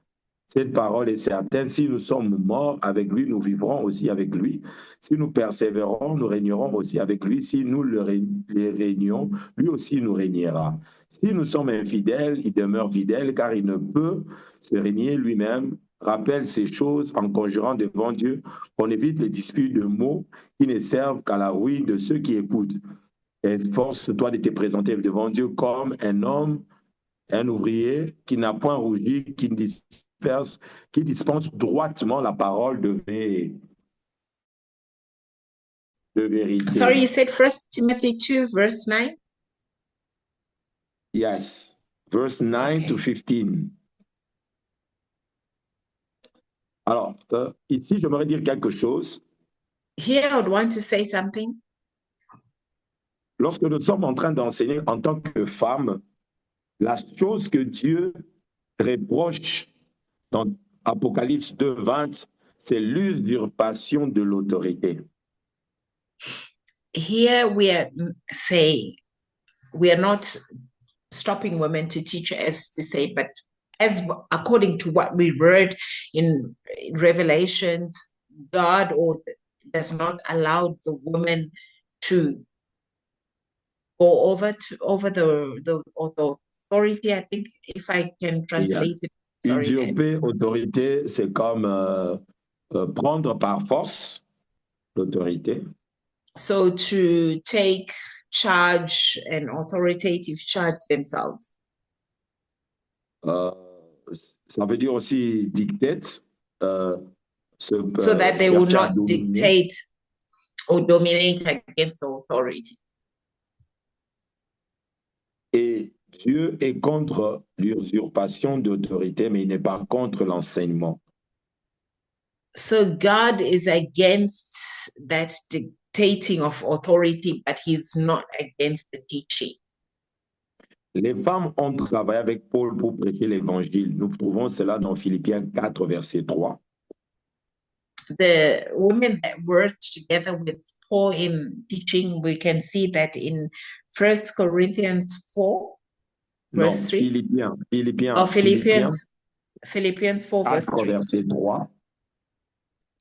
Cette parole est certaine: si nous sommes morts avec lui, nous vivrons aussi avec lui. Si nous persévérons, nous régnerons aussi avec lui. Si nous le régnons, lui aussi nous régnera. Si nous sommes infidèles, il demeure fidèle, car il ne peut se régner lui-même. Rappelle ces choses en conjurant devant Dieu qu'on évite les disputes de mots qui ne servent qu'à la ruine de ceux qui écoutent. Efforce-toi de te présenter devant Dieu comme un homme, un ouvrier qui n'a point rougi, qui dispense droitement la parole de vérité. Sorry, you said 1 Timothy 2, verse 9? Yes, verse 9 to 15. Alors, ici, j'aimerais dire quelque chose. Here I would want to say something. Lorsque nous sommes en train d'enseigner en tant que femmes, la chose que Dieu reproche dans Apocalypse 2, 20, c'est l'usurpation de l'autorité. Here we are saying, we are not stopping women to teach, as to say, but as according to what we read in Revelations, God does not allow the woman to go over the authority. I think if I can translate it. Sorry. Usurper autorité, c'est comme prendre par force l'autorité. So to take charge and authoritative charge themselves. Ça veut dire aussi dictate. So that they will not dictate or dominate against the authority. Et Dieu est contre l'usurpation d'autorité, mais il n'est pas contre l'enseignement. So God is against that dictating of authority, but he's not against the teaching. Les femmes ont travaillé avec Paul pour prêcher l'évangile. Nous trouvons cela dans Philippiens 4, verset 3. The women that worked together with Paul in teaching, we can see that in 1 Corinthians 4, verse 3. Philippiens. Or Philippians 4, verse 3. Verset 3.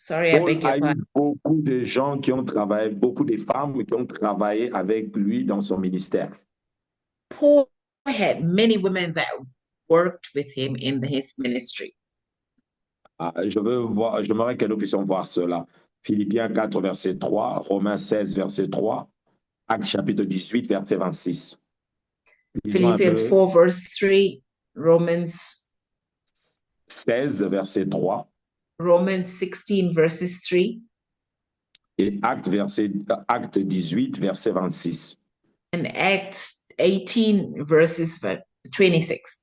Sorry, I Paul beg your a eu pardon. beaucoup de gens qui ont travaillé, beaucoup de femmes qui ont travaillé avec lui dans son ministère. Paul had many women that worked with him in his ministry. J'aimerais que nous puissions voir cela. Philippiens 4, verset 3, Romains 16, verset 3, Actes chapitre 18, verset 26. Lisons un Philippians peu 4, verse 3, Romans 16, verset 3, Romans 16, verses 3, et Actes 18, verset 26. and Acts 18, verses 26.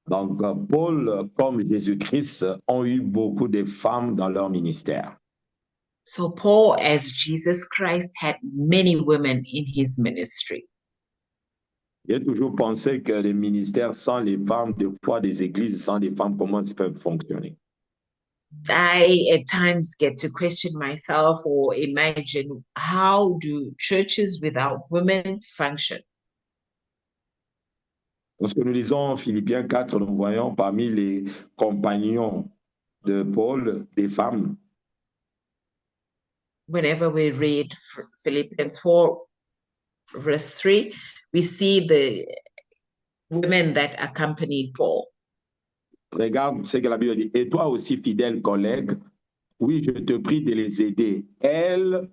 Donc, Paul, comme Jésus-Christ, ont eu beaucoup de femmes dans leur ministère. So Paul, as Jesus Christ, had many women in his ministry. J'ai toujours pensé que les ministères sans les femmes, des fois des églises sans les femmes, comment ils peuvent fonctionner? I at times get to question myself or imagine, how do churches without women function? Lorsque nous lisons Philippiens 4, nous voyons parmi les compagnons de Paul des femmes. Whenever we read Philippians 4, verse 3, we see the women that accompanied Paul. Regarde ce que la Bible dit. Et toi aussi, fidèle collègue, oui, je te prie de les aider. Elles,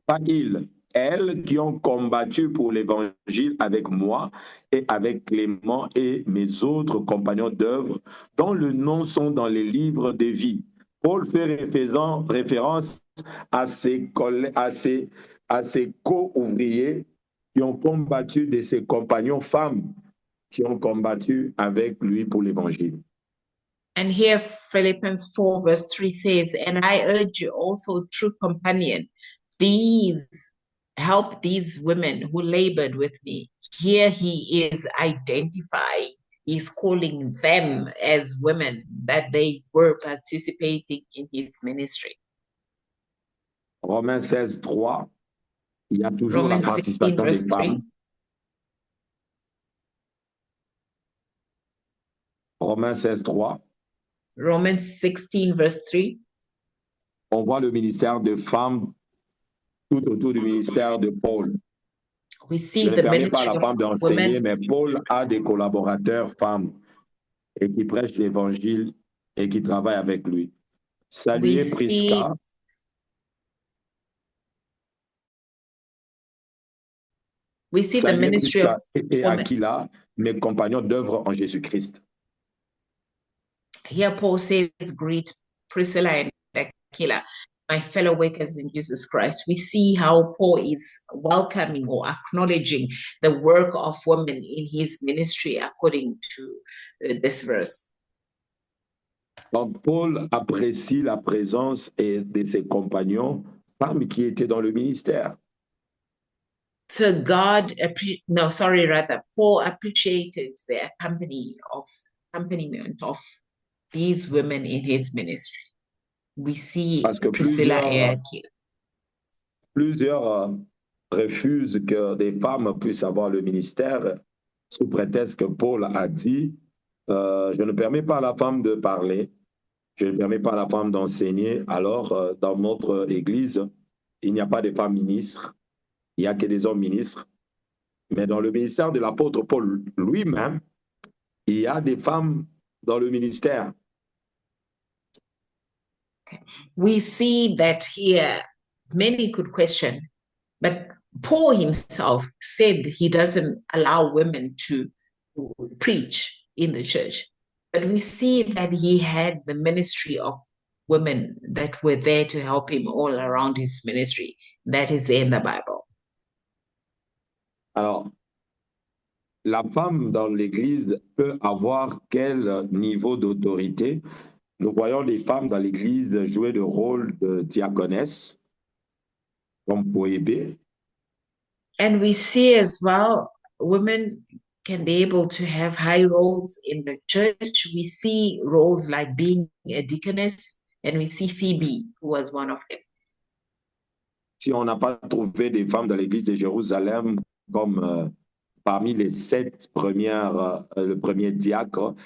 pas ils, elles qui ont combattu pour l'évangile avec moi et avec Clément et mes autres compagnons d'œuvre, dont le nom sont dans les livres de vie. Paul fait référence à ses co-ouvriers qui ont combattu, de ses compagnons femmes qui ont combattu avec lui pour l'évangile. And here Philippians 4 verse 3 says, and I urge you also, true companion, help these women who labored with me. Here he is identifying, he's calling them as women, that they were participating in his ministry. Romains 16, 3, il y a toujours la Romans 16 participation des verse 3. femmes. Romains 16, 3. Romans 16 verse 3. On voit le ministère de femmes tout autour du ministère de Paul. We see Je ne the permets pas à ministry la femme of d'enseigner, women. mais Paul a des collaborateurs femmes et qui prêchent l'évangile et qui travaillent avec lui. Saluez Prisca. We see the ministry of et women. Aquila, mes compagnons d'œuvre en Jésus-Christ. Here Paul says, greet Priscilla and Aquila, my fellow workers in Jesus Christ. We see how Paul is welcoming or acknowledging the work of women in his ministry according to this verse. Donc Paul apprécie la présence de ses compagnons, femmes qui étaient dans le ministère. So Paul appreciated the accompaniment of these women in his ministry. We see Parce que Priscilla and Aquila. Plusieurs refusent que des femmes puissent avoir le ministère sous prétexte que Paul a dit je ne permets pas à la femme de parler, je ne permets pas à la femme d'enseigner. Alors, dans notre Église, il n'y a pas de femmes ministres, il n'y a que des hommes ministres. Mais dans le ministère de l'apôtre Paul lui-même, il y a des femmes dans le ministère. We see that here many could question, but Paul himself said he doesn't allow women to preach in the church. But we see that he had the ministry of women that were there to help him all around his ministry. That is in the Bible. Alors, la femme dans l'Église peut avoir quel niveau d'autorité? Nous voyons les femmes dans l'Église jouer le rôle de diaconesse, comme Poébé. And we see as well, women can be able to have high roles in the church. We see roles like being a deaconess, and we see Phoebe, who was one of them. Si on n'a pas trouvé des femmes dans l'Église de Jérusalem comme parmi les 7 premières, le premier diacre,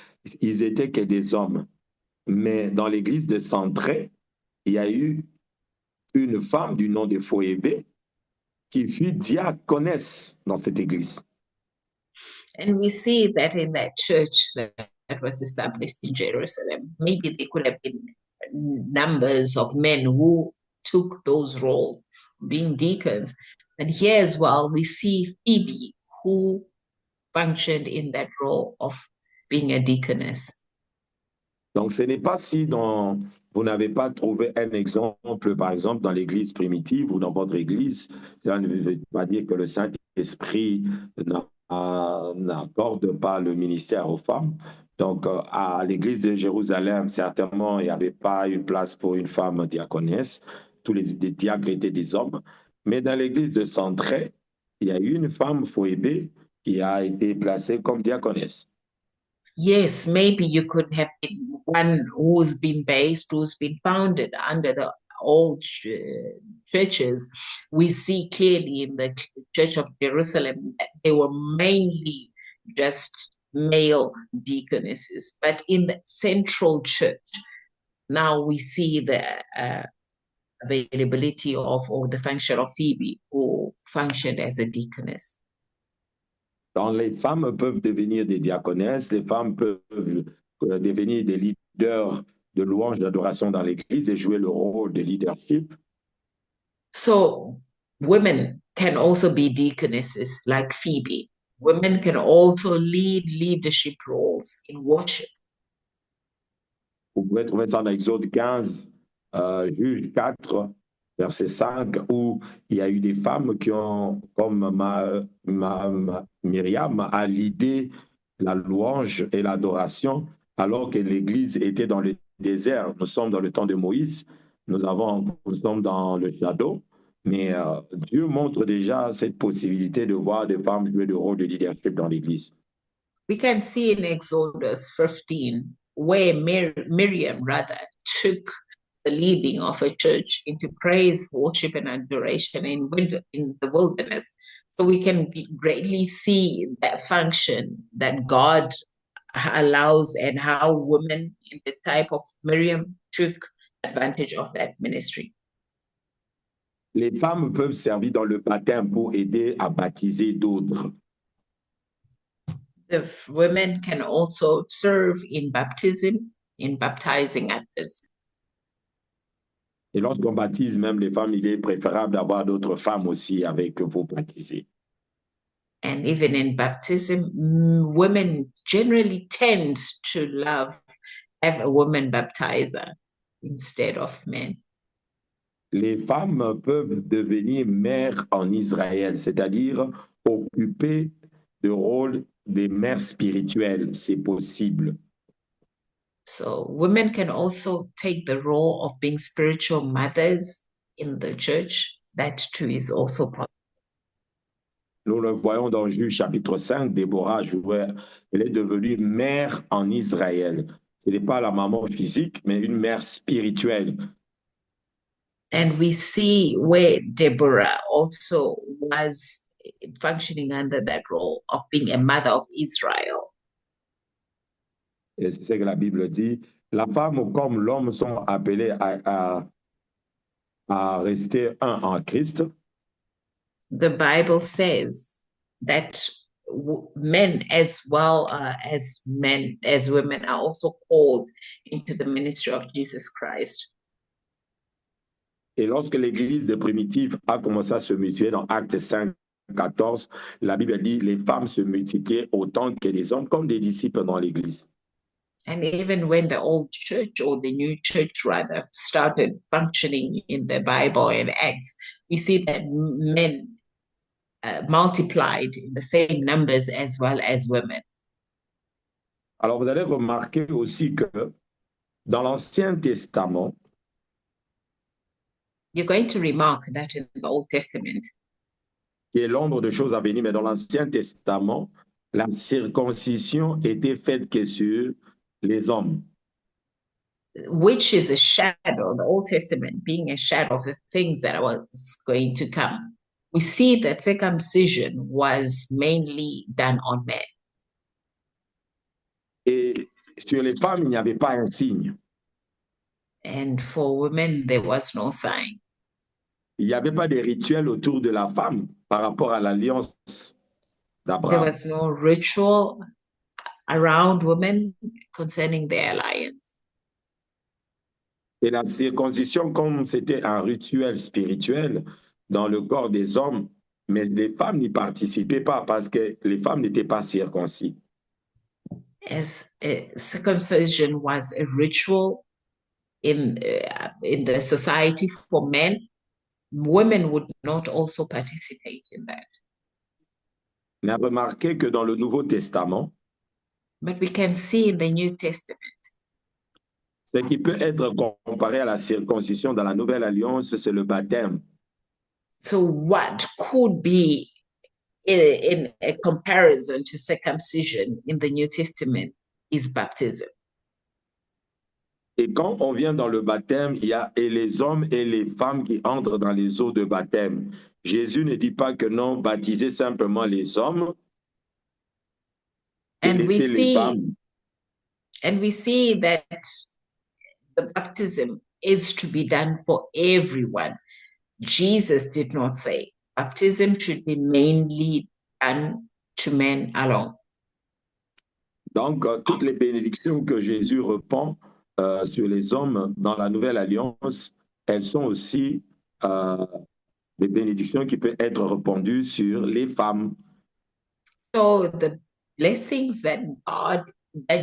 ils étaient que des hommes. Mais dans l'église de Centré, il y a eu une femme du nom de Phoébé qui fut diaconesse dans cette église. And we see that in that church that was established in Jerusalem, maybe there could have been numbers of men who took those roles, being deacons. And here as well, we see Phoebe, who functioned in that role of being a deaconess. Donc, ce n'est pas si vous n'avez pas trouvé un exemple, par exemple, dans l'église primitive ou dans votre église, cela ne veut pas dire que le Saint-Esprit n'accorde pas le ministère aux femmes. Donc, à l'église de Jérusalem, certainement, il n'y avait pas une place pour une femme diaconesse. Tous les diacres étaient des hommes. Mais dans l'église de Centré, il y a eu une femme, Phoébé, qui a été placée comme diaconesse. Yes, maybe you could have been one who's been founded under the old churches. We see clearly in the Church of Jerusalem that they were mainly just male deaconesses. But in the central church, now we see the availability of, or the function of Phoebe, who functioned as a deaconess. Donc, les femmes peuvent devenir des diaconesses, les femmes peuvent devenir des leaders de louange, d'adoration dans l'Église et jouer le rôle de leadership. So women can also be deaconesses like Phoebe. Women can also lead leadership roles in worship. Vous pouvez trouver ça dans Exode 15, Juge 4, verset 5, où il y a eu des femmes qui ont, comme Myriam, a l'idée la louange et l'adoration, alors que l'Église était dans le désert. Nous sommes dans le temps de Moïse, nous sommes dans le shadow, mais Dieu montre déjà cette possibilité de voir des femmes jouer le rôle de leadership dans l'Église. We can see in Exodus 15 where Miriam rather took the leading of a church into praise, worship, and adoration in the wilderness. So we can greatly see that function that God allows and how women in the type of Miriam took advantage of that ministry. Les femmes peuvent servir dans le baptême pour aider à baptiser d'autres. The women can also serve in baptism, in baptizing others. Et lorsqu'on baptise même les femmes, il est préférable d'avoir d'autres femmes aussi avec vous baptiser. And even in baptism, women generally tend to have a woman baptizer instead of men. Les femmes peuvent devenir mères en Israël, c'est-à-dire occuper le rôle des mères spirituelles, c'est possible. So women can also take the role of being spiritual mothers in the church. That too is also possible. Nous le voyons dans Juge chapitre 5, Déborah jouait, elle est devenue mère en Israël. Ce n'est pas la maman physique, mais une mère spirituelle. And we see where Deborah also was functioning under that role of being a mother of Israel. Et c'est ce que la Bible dit. La femme comme l'homme sont appelés à rester un en Christ. The Bible says that men as well as women are also called into the ministry of Jesus Christ. Et lorsque l'Église de primitive a commencé à se multiplier dans Actes 5, 14, la Bible dit les femmes se multipliaient autant que les hommes comme des disciples dans l'Église. And even when the old church or the new church rather started functioning in the Bible and Acts, we see that men multiplied in the same numbers as well as women. Alors vous allez remarquer aussi que dans l'Ancien Testament, you're going to remark that in the Old Testament, qui est l'ombre de choses à venir, mais dans l'Ancien Testament, la circoncision était faite que sur les hommes. Which is a shadow, the Old Testament being a shadow of the things that was going to come. We see that circumcision was mainly done on men. Et sur les femmes, il n'y avait pas un signe. And for women, there was no sign. Il n'y avait pas de rituel autour de la femme par rapport à l'alliance There d'Abraham. was no ritual around women concerning their alliance. Et la circoncision, comme c'était un rituel spirituel dans le corps des hommes, mais les femmes n'y participaient pas parce que les femmes n'étaient pas circoncis. As circumcision was a ritual in the society for men, women would not also participate in that. On a remarqué que dans le Nouveau Testament, But we can see in the New Testament, ce qui peut être comparé à la circoncision dans la Nouvelle Alliance, c'est le baptême. so what could be in a comparison to circumcision in the New Testament is baptism. Et quand on vient dans le baptême, il y a et les hommes et les femmes qui entrent dans les eaux de baptême. Jésus ne dit pas que non, baptisez simplement les hommes et And laissez les femmes. And we see that the baptism is to be done for everyone. Jesus did not say baptism should be mainly done to men alone. Donc, toutes les bénédictions que Jésus répand sur les hommes dans la Nouvelle Alliance, elles sont aussi des bénédictions qui peuvent être répandues sur les femmes. So the blessings that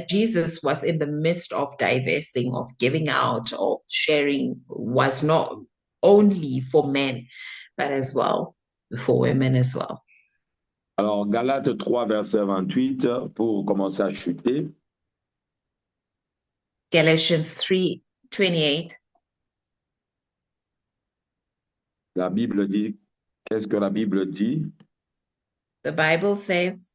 Jesus was in the midst of divesting, of giving out, of sharing, was not only for men, but as well for women as well. Alors, Galates 3, verset 28, pour commencer à chuter. Galatians 3:28. La Bible dit, qu'est-ce que la Bible dit? The Bible says,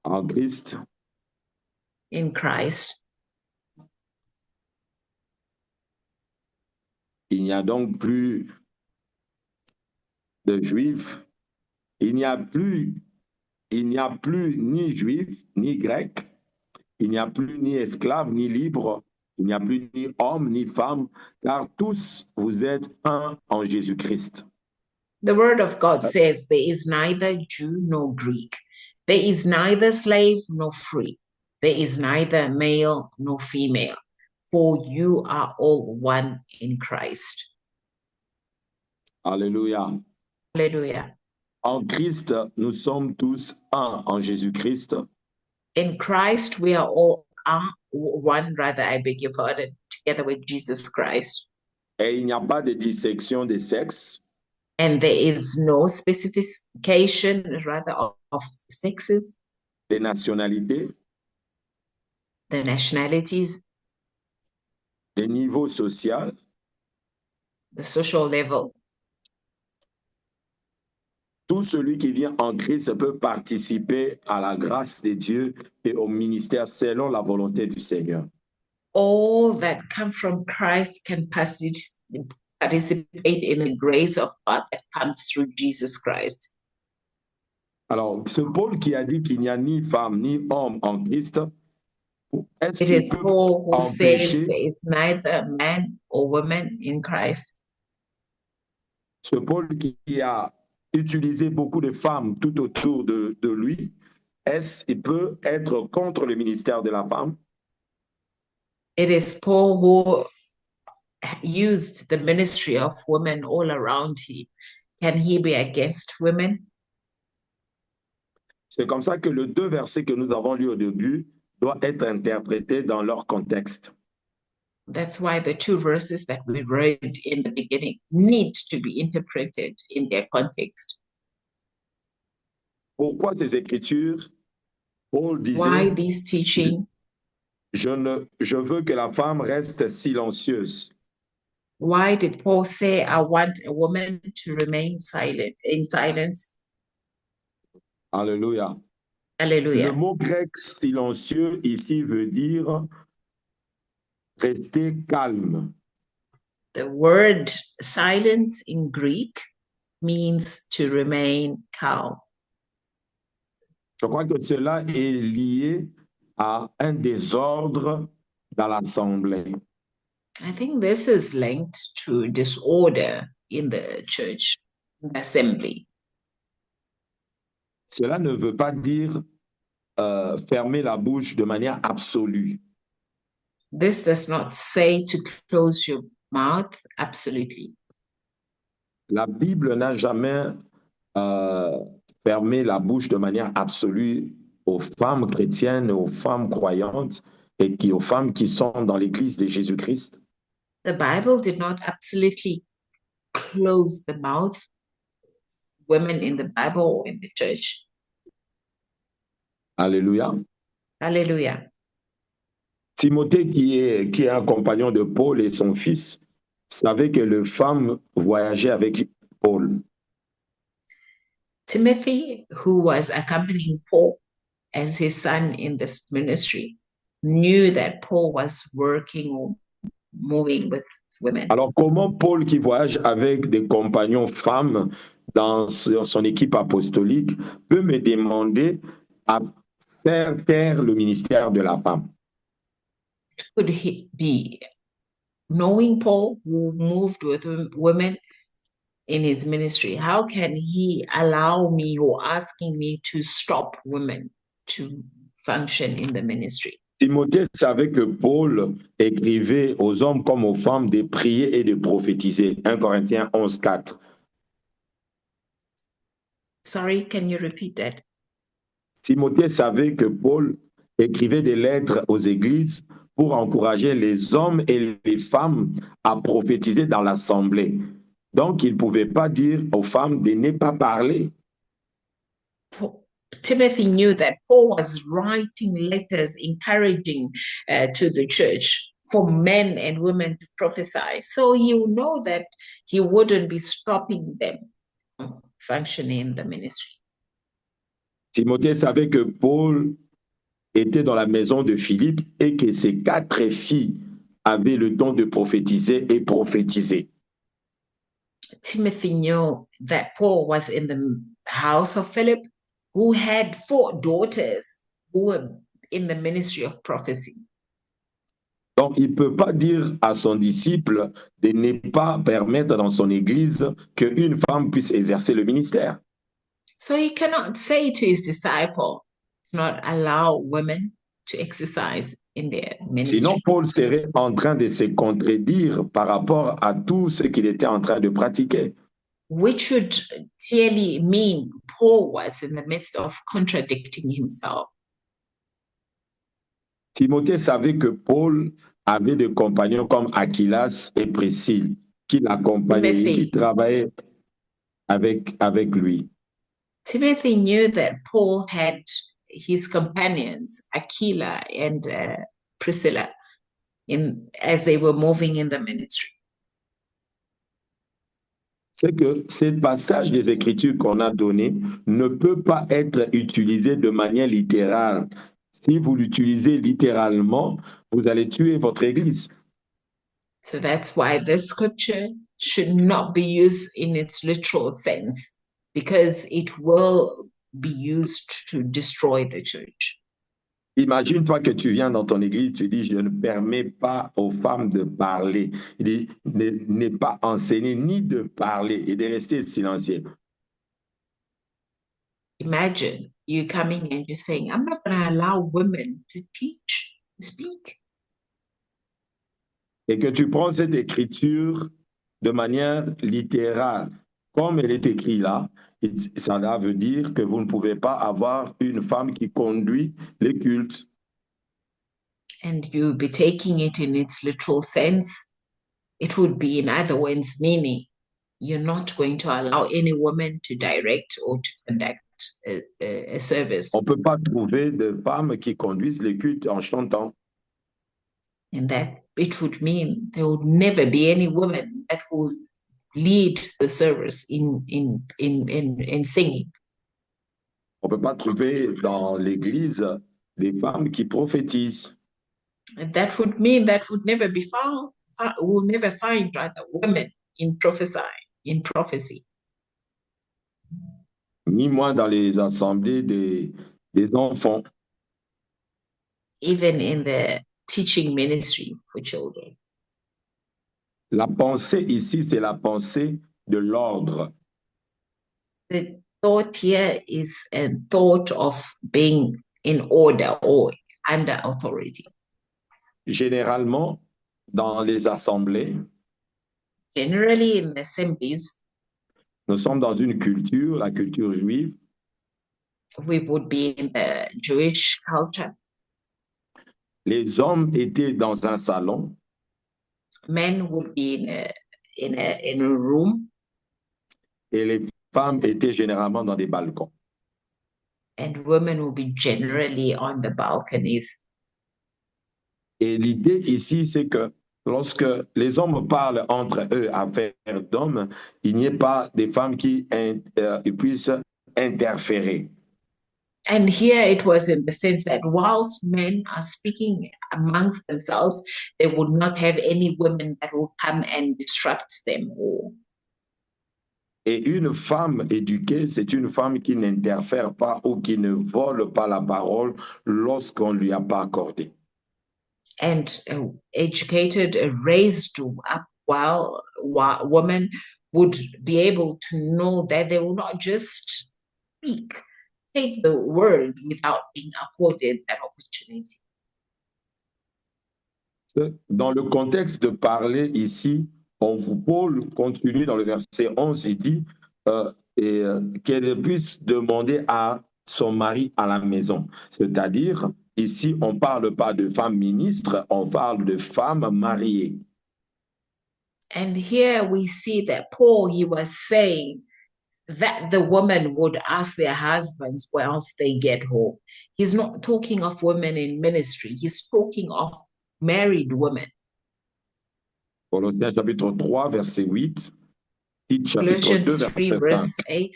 En Christ, in Christ, il n'y a donc plus de juifs, il n'y a plus ni juifs, ni grecs, il n'y a plus ni esclaves, ni libres, il n'y a plus ni hommes, ni femmes, car tous vous êtes un en Jésus-Christ. the word of God says there is neither Jew nor Greek. There is neither slave nor free. There is neither male nor female, for you are all one in Christ. Alléluia. Hallelujah. En Christ, nous sommes tous un en Jésus-Christ. In Christ, we are all one, rather, I beg your pardon, together with Jesus Christ. Et il n'y a pas de dissection des sexes. And there is no specification, rather, of sexes, des nationalités, the nationalities, des niveaux sociaux, the social level. tout celui qui vient en Christ peut participer à la grâce de Dieu et au ministère selon la volonté du Seigneur. All that come from Christ can participate in the grace of God that comes through Jesus Christ. Alors, ce Paul qui a dit qu'il n'y a ni femme ni homme en Christ, est-ce It qu'il is peut Paul who says empêcher there is neither man or woman in Christ. ce Paul qui a utilisé beaucoup de femmes tout autour de lui, est-ce qu'il peut être contre le ministère de la femme? It is Paul who used the ministry of women all around him. Can he be against women? C'est comme ça que les deux versets que nous avons lus au début doivent être interprétés dans leur contexte. That's why the two verses that we read in the beginning need to be interpreted in their context. Pourquoi ces écritures? Paul Why disait, this teaching? je veux que la femme reste silencieuse. Why did Paul say, I want a woman to remain silent, in silence? Alléluia. Le Hallelujah. mot grec silencieux ici veut dire rester calme. The word silent in Greek means to remain calm. Je crois que cela est lié à un désordre dans l'assemblée. I think this is linked to disorder in the church, in the assembly. Cela ne veut pas dire fermer la bouche de manière absolue. This does not say to close your mouth, absolutely. La Bible n'a jamais fermé la bouche de manière absolue aux femmes chrétiennes, aux femmes croyantes et aux femmes qui sont dans l'Église de Jésus-Christ. The Bible did not absolutely close the mouth, women in the Bible or in the church. Alléluia. Hallelujah. Timothée, qui est un compagnon de Paul et son fils, savait que les femmes voyageaient avec Paul. Timothy, who was accompanying Paul as his son in this ministry, knew that Paul was working or moving with women. Alors, comment Paul, qui voyage avec des compagnons femmes dans son équipe apostolique, peut me demander à faire taire le ministère de la femme? Could he be knowing Paul, who moved with women in his ministry? How can he allow me or asking me to stop women to function in the ministry? Timothée savait que Paul écrivait aux hommes comme aux femmes de prier et de prophétiser. 1 Corinthiens 11:4. Sorry, can you repeat that? Timothée savait que Paul écrivait des lettres aux églises pour encourager les hommes et les femmes à prophétiser dans l'assemblée. Donc, il ne pouvait pas dire aux femmes de ne pas parler. Timothy knew that Paul was writing letters encouraging to the church for men and women to prophesy. So he would know that he wouldn't be stopping them functioning in the ministry. Timothée savait que Paul était dans la maison de Philippe et que ses 4 filles avaient le don de prophétiser et prophétiser. Timothy knew that Paul was in the house of Philip, who had 4 daughters who were in the ministry of prophecy. Donc, il ne peut pas dire à son disciple de ne pas permettre dans son église qu'une femme puisse exercer le ministère. So he cannot say to his disciple, not allow women to exercise in their ministry. Sinon, Paul serait en train de se contredire par rapport à tout ce qu'il était en train de pratiquer. Which would clearly mean Paul was in the midst of contradicting himself. Timothée savait que Paul avait des compagnons comme Aquilas et Priscille qui l'accompagnaient et qui travaillaient avec lui. Timothy knew that Paul had his companions, Aquila and Priscilla, as they were moving in the ministry. C'est que ce passage des Écritures qu'on a donné ne peut pas être utilisé de manière littérale. Si vous l'utilisez littéralement, vous allez tuer votre Église. So that's why this scripture should not be used in its literal sense, because it will be used to destroy the church. Imagine-toi que tu viens dans ton église, tu dis, je ne permets pas aux femmes de parler. Il dit, ne pas enseigner ni de parler et de rester silencieux. Imagine you coming and you're saying, I'm not going to allow women to teach, to speak. Et que tu prends cette écriture de manière littérale, comme elle est écrite là, ça veut dire que vous ne pouvez pas avoir une femme qui conduit les cultes. And you be taking it in its literal sense. It would be, in other words, meaning you're not going to allow any woman to direct or to conduct a service. On ne peut pas trouver de femmes qui conduisent les cultes en chantant. And that it would mean there would never be any woman that would lead the service in singing. On ne peut pas trouver dans l'Église des femmes qui prophétisent. And that would mean that would never be found. We'll never find rather women in prophecy. Ni moi dans les assemblées des enfants. even in the teaching ministry for children. La pensée ici, c'est la pensée de l'ordre. The thought here is a thought of being in order or under authority. Généralement, dans les assemblées, Generally, in assemblies, nous sommes dans une culture, la culture juive. we would be in the Jewish culture. Les hommes étaient dans un salon Men would be in a room, et les femmes étaient généralement dans des balcons. and women would be generally on the balconies. Et l'idée ici, c'est que lorsque les hommes parlent entre eux affaires d'hommes, il n'y ait pas des femmes qui puissent interférer. And here it was in the sense that whilst men are speaking amongst themselves, they would not have any women that will come and disrupt them all. Et une femme éduquée, c'est une femme qui n'interfère pas ou qui ne vole pas la parole lorsqu'on ne lui a pas accordé. And educated, raised up while women would be able to know that they will not just take the word without being accorded that opportunity. Dans le contexte de parler ici, Paul continue dans le verset 11, il dit qu'elle puisse demander à son mari à la maison. C'est-à-dire, ici, on ne parle pas de femme ministre, on parle de femme mariée. And here we see that Paul, he was saying that the women would ask their husbands once they get home. He's not talking of women in ministry. He's talking of married women. Colossiens chapitre 3, verset 8. Tite chapitre 2, Colossians 3, verset 5. verse 8.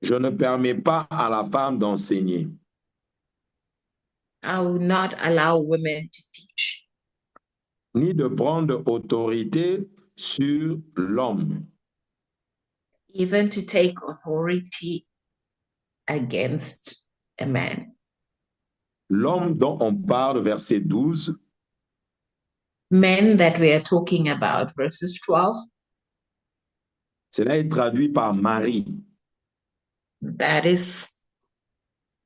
Je ne permets pas à la femme d'enseigner, I will not allow women to teach, ni de prendre autorité sur l'homme, even to take authority against a man. L'homme dont on parle, verset 12, Men that we are talking about, verses 12, cela est traduit par mari. that is,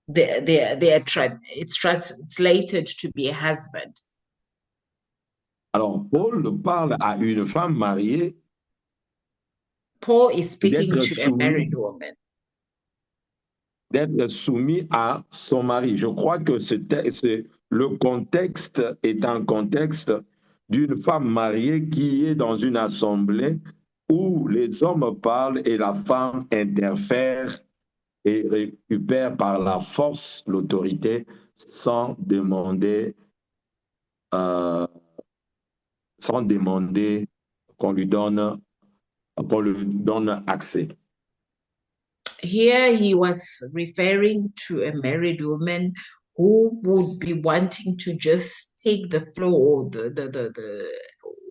it's translated to be a husband. Alors, Paul parle à une femme mariée Paul is speaking d'être to a married woman, d'être soumis à son mari. Je crois que le contexte est un contexte d'une femme mariée qui est dans une assemblée où les hommes parlent et la femme interfère et récupère par la force l'autorité sans demander qu'on lui donne accès. Here he was referring to a married woman who would be wanting to just take the floor, the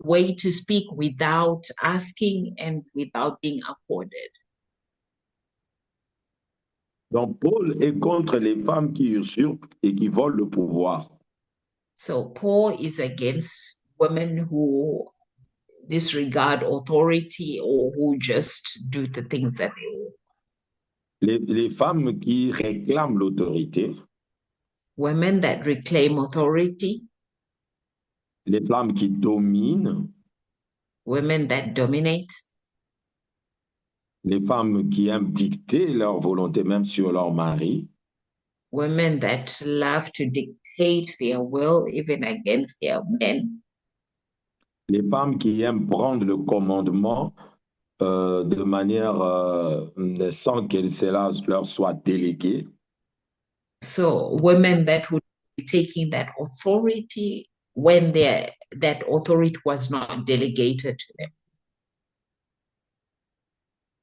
way to speak without asking and without being accorded. Donc Paul est contre les femmes qui usurpent et qui volent le pouvoir. So Paul is against women who disregard authority or who just do the things that they want. Les femmes qui réclament l'autorité, Women that reclaim authority, les femmes qui dominent, women that dominate, les femmes qui aiment dicter leur volonté même sur leur mari, women that love to dictate their will even against their men, les femmes qui aiment prendre le commandement de manière sans que cela leur soit délégué. So women that would be taking that authority when that authority was not delegated to them.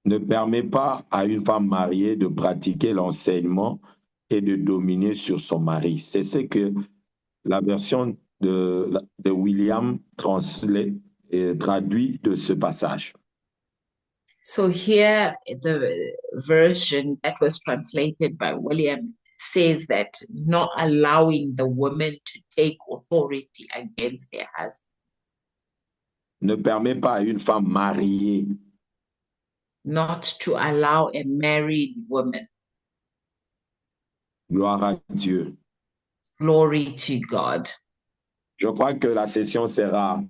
Ne permet pas à une femme mariée de pratiquer l'enseignement et de dominer sur son mari. C'est ce que la version de William traduit de ce passage. So here, the version that was translated by William says that not allowing the woman to take authority against their husband. Ne permet pas à une femme mariée Not to allow a married woman. Gloire à Dieu. Glory to God. Je crois que la session sera,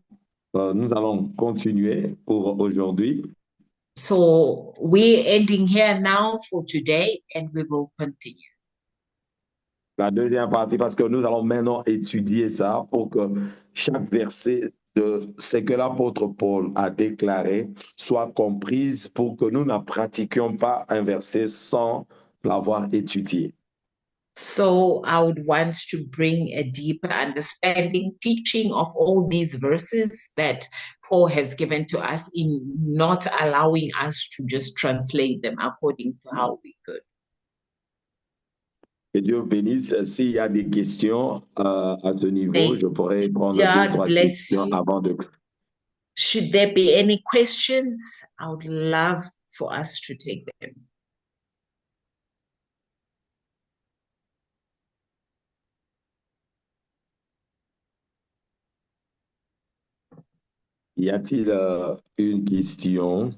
nous allons continuer pour aujourd'hui. So we're ending here now for today and we will continue. La deuxième partie, parce que nous allons maintenant étudier ça pour que chaque verset de ce que l'apôtre Paul a déclaré soit comprise pour que nous ne pratiquions pas un verset sans l'avoir étudié. So I would want to bring a deeper understanding, teaching of all these verses that Paul has given to us in not allowing us to just translate them according to how we could. Que Dieu bénisse. S'il y a des questions à ce niveau, May je pourrais prendre deux, God trois bless questions you. avant de... Should there be any questions, I would love for us to take them. Y a-t-il une question?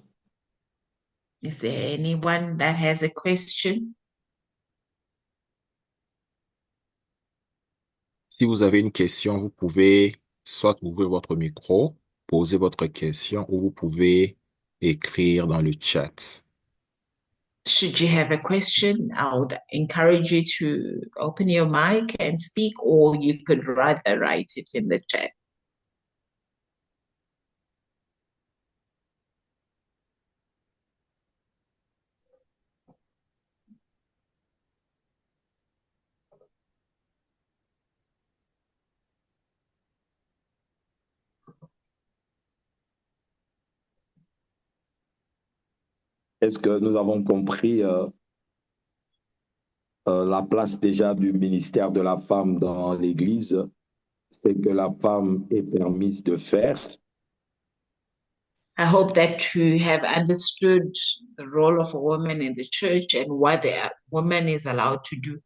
Is there anyone that has a question? Si vous avez une question, vous pouvez soit ouvrir votre micro, poser votre question, ou vous pouvez écrire dans le chat. Should you have a question, I would encourage you to open your mic and speak, or you could rather write it in the chat. Est-ce que nous avons compris la place déjà du ministère de la femme dans l'Église? C'est que la femme est permise de faire. I hope that you have understood the role of a woman in the church and what the woman is allowed to do.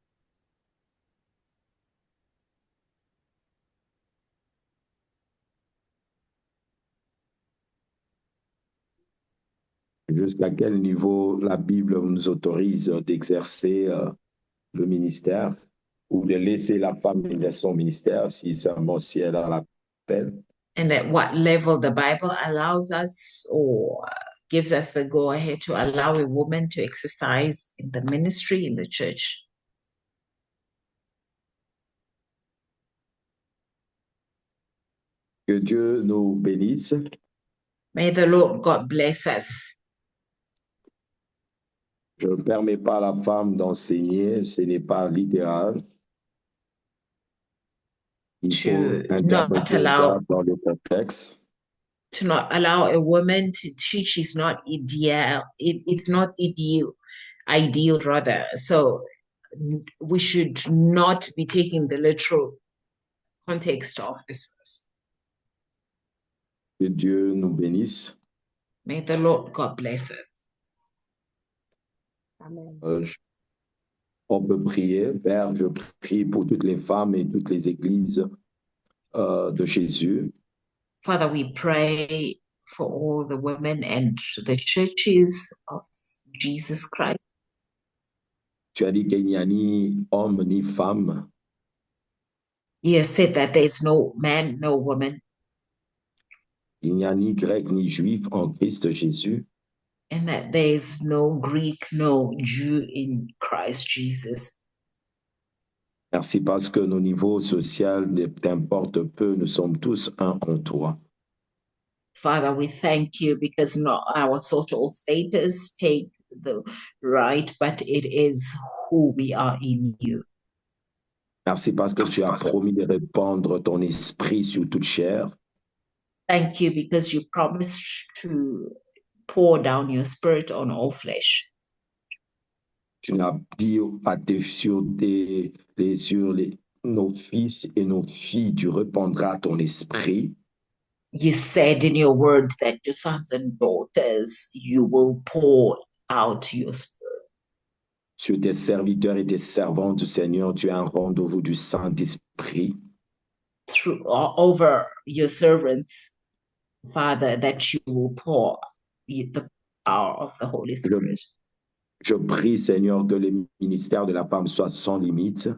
Jusqu'à quel niveau la Bible nous autorise d'exercer le ministère ou de laisser la femme exercer son ministère si seulement si elle a l'appel. And at what level the Bible allows us or gives us the go ahead to allow a woman to exercise in the ministry in the church. Que Dieu nous bénisse. May the Lord God bless us. Je ne permets pas à la femme d'enseigner, ce n'est pas littéral. Il faut interpréter ça dans le contexte. To not allow a woman to teach is not ideal. It's not ideal rather. So we should not be taking the literal context of this verse. Que Dieu nous bénisse. May the Lord God bless us. Amen. On peut prier. Père, je prie pour toutes les femmes et toutes les églises de Jésus. Father, we pray for all the women and the churches of Jesus Christ. Tu as dit qu'il n'y a ni homme ni femme. You have said that there is no man, no woman. Il n'y a ni grec ni juif en Christ Jésus. And that there is no Greek, no Jew in Christ Jesus. Merci parce que nos niveaux sociaux t'importent peu, nous sommes tous un en toi. Father, we thank you because not our social status take the right, but it is who we are in you. Merci parce que tu as promis de répandre ton esprit sur toute chair. Thank you because you promised to pour down your spirit on all flesh. Tu l'as dit sur nos fils et nos filles, tu répandras ton esprit. You said in your word that your sons and daughters, you will pour out your spirit. Sur tes serviteurs et tes servantes, Seigneur, tu as un rendez-vous du Saint-Esprit. Over your servants, Father, that you will pour the power of the Holy Spirit. Je prie, Seigneur, que le ministère de la femme soit sans limite.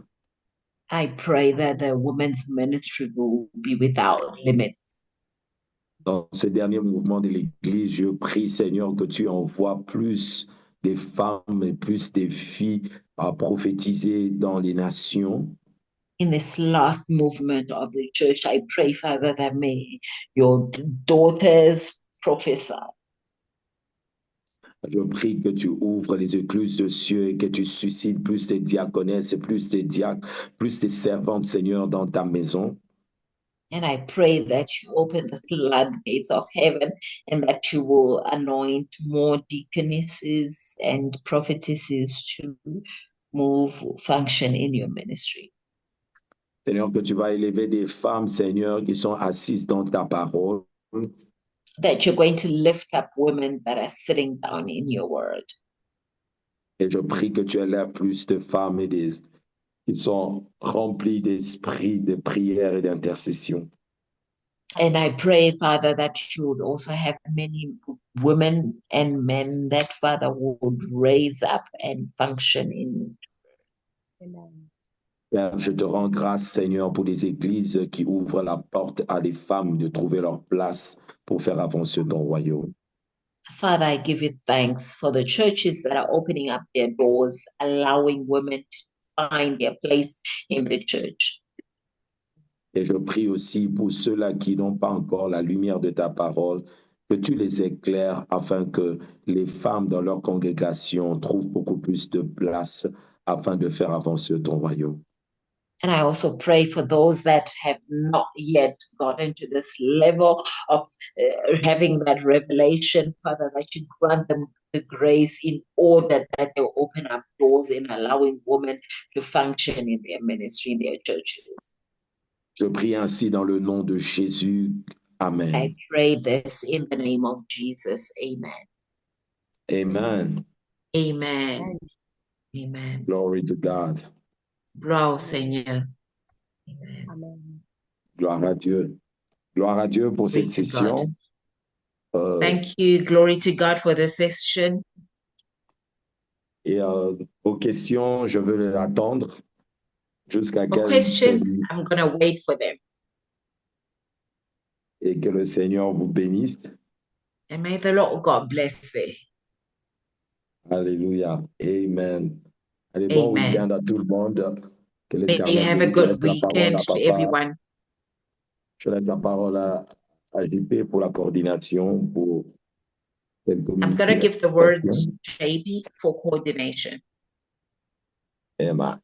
I pray that the women's ministry will be without limits. Dans ce dernier mouvement de l'Église, je prie, Seigneur, que tu envoies plus de femmes et plus de filles à prophétiser dans les nations. In this last movement of the church, I pray, Father, that may your daughters prophesy. Je prie que tu ouvres les écluses de cieux et que tu suscites plus de diaconesses et plus de diacres, plus de servantes, Seigneur, dans ta maison. And I pray that you open the floodgates of heaven and that you will anoint more deaconesses and prophetesses to function in your ministry. Seigneur, que tu vas élever des femmes, Seigneur, qui sont assises dans ta parole. That you're going to lift up women that are sitting down in your word. Et je prie que tu élèves plus de femmes et qui sont remplies d'esprit, de prière et d'intercession. And I pray, Father, that you would also have many women and men that, Father, would raise up and function in. Amen. Père, je te rends grâce, Seigneur, pour les églises qui ouvrent la porte à des femmes de trouver leur place pour faire avancer ton royaume. Father, I give you thanks for the churches that are opening up their doors, allowing women to find their place in the church. Et je prie aussi pour ceux-là qui n'ont pas encore la lumière de ta parole, que tu les éclaires afin que les femmes dans leur congrégation trouvent beaucoup plus de place afin de faire avancer ton royaume. And I also pray for those that have not yet gotten to this level of having that revelation, Father, that you grant them the grace in order that they will open up doors in allowing women to function in their ministry, in their churches. Je prie ainsi dans le nom de Jésus. Amen. I pray this in the name of Jesus. Amen. Amen. Amen. Amen. Glory to God. Gloire au Seigneur. Amen. Amen. Gloire à Dieu. Gloire à Dieu pour Glory cette to session. God. Thank you. Glory to God for this session. Et aux questions, je veux les attendre jusqu'à For questions, I'm going to wait for them. Et que le Seigneur vous bénisse. And may the Lord God bless thee. Alléluia. Amen. Allez, bon Amen. week-end à tout le monde. Que May you l'Éternel have a bénisse. Je good laisse la parole weekend à to Papa. everyone. Je laisse la parole à JP pour la coordination, pour quelques I'm going to give the word questions. to JP for coordination. Amen.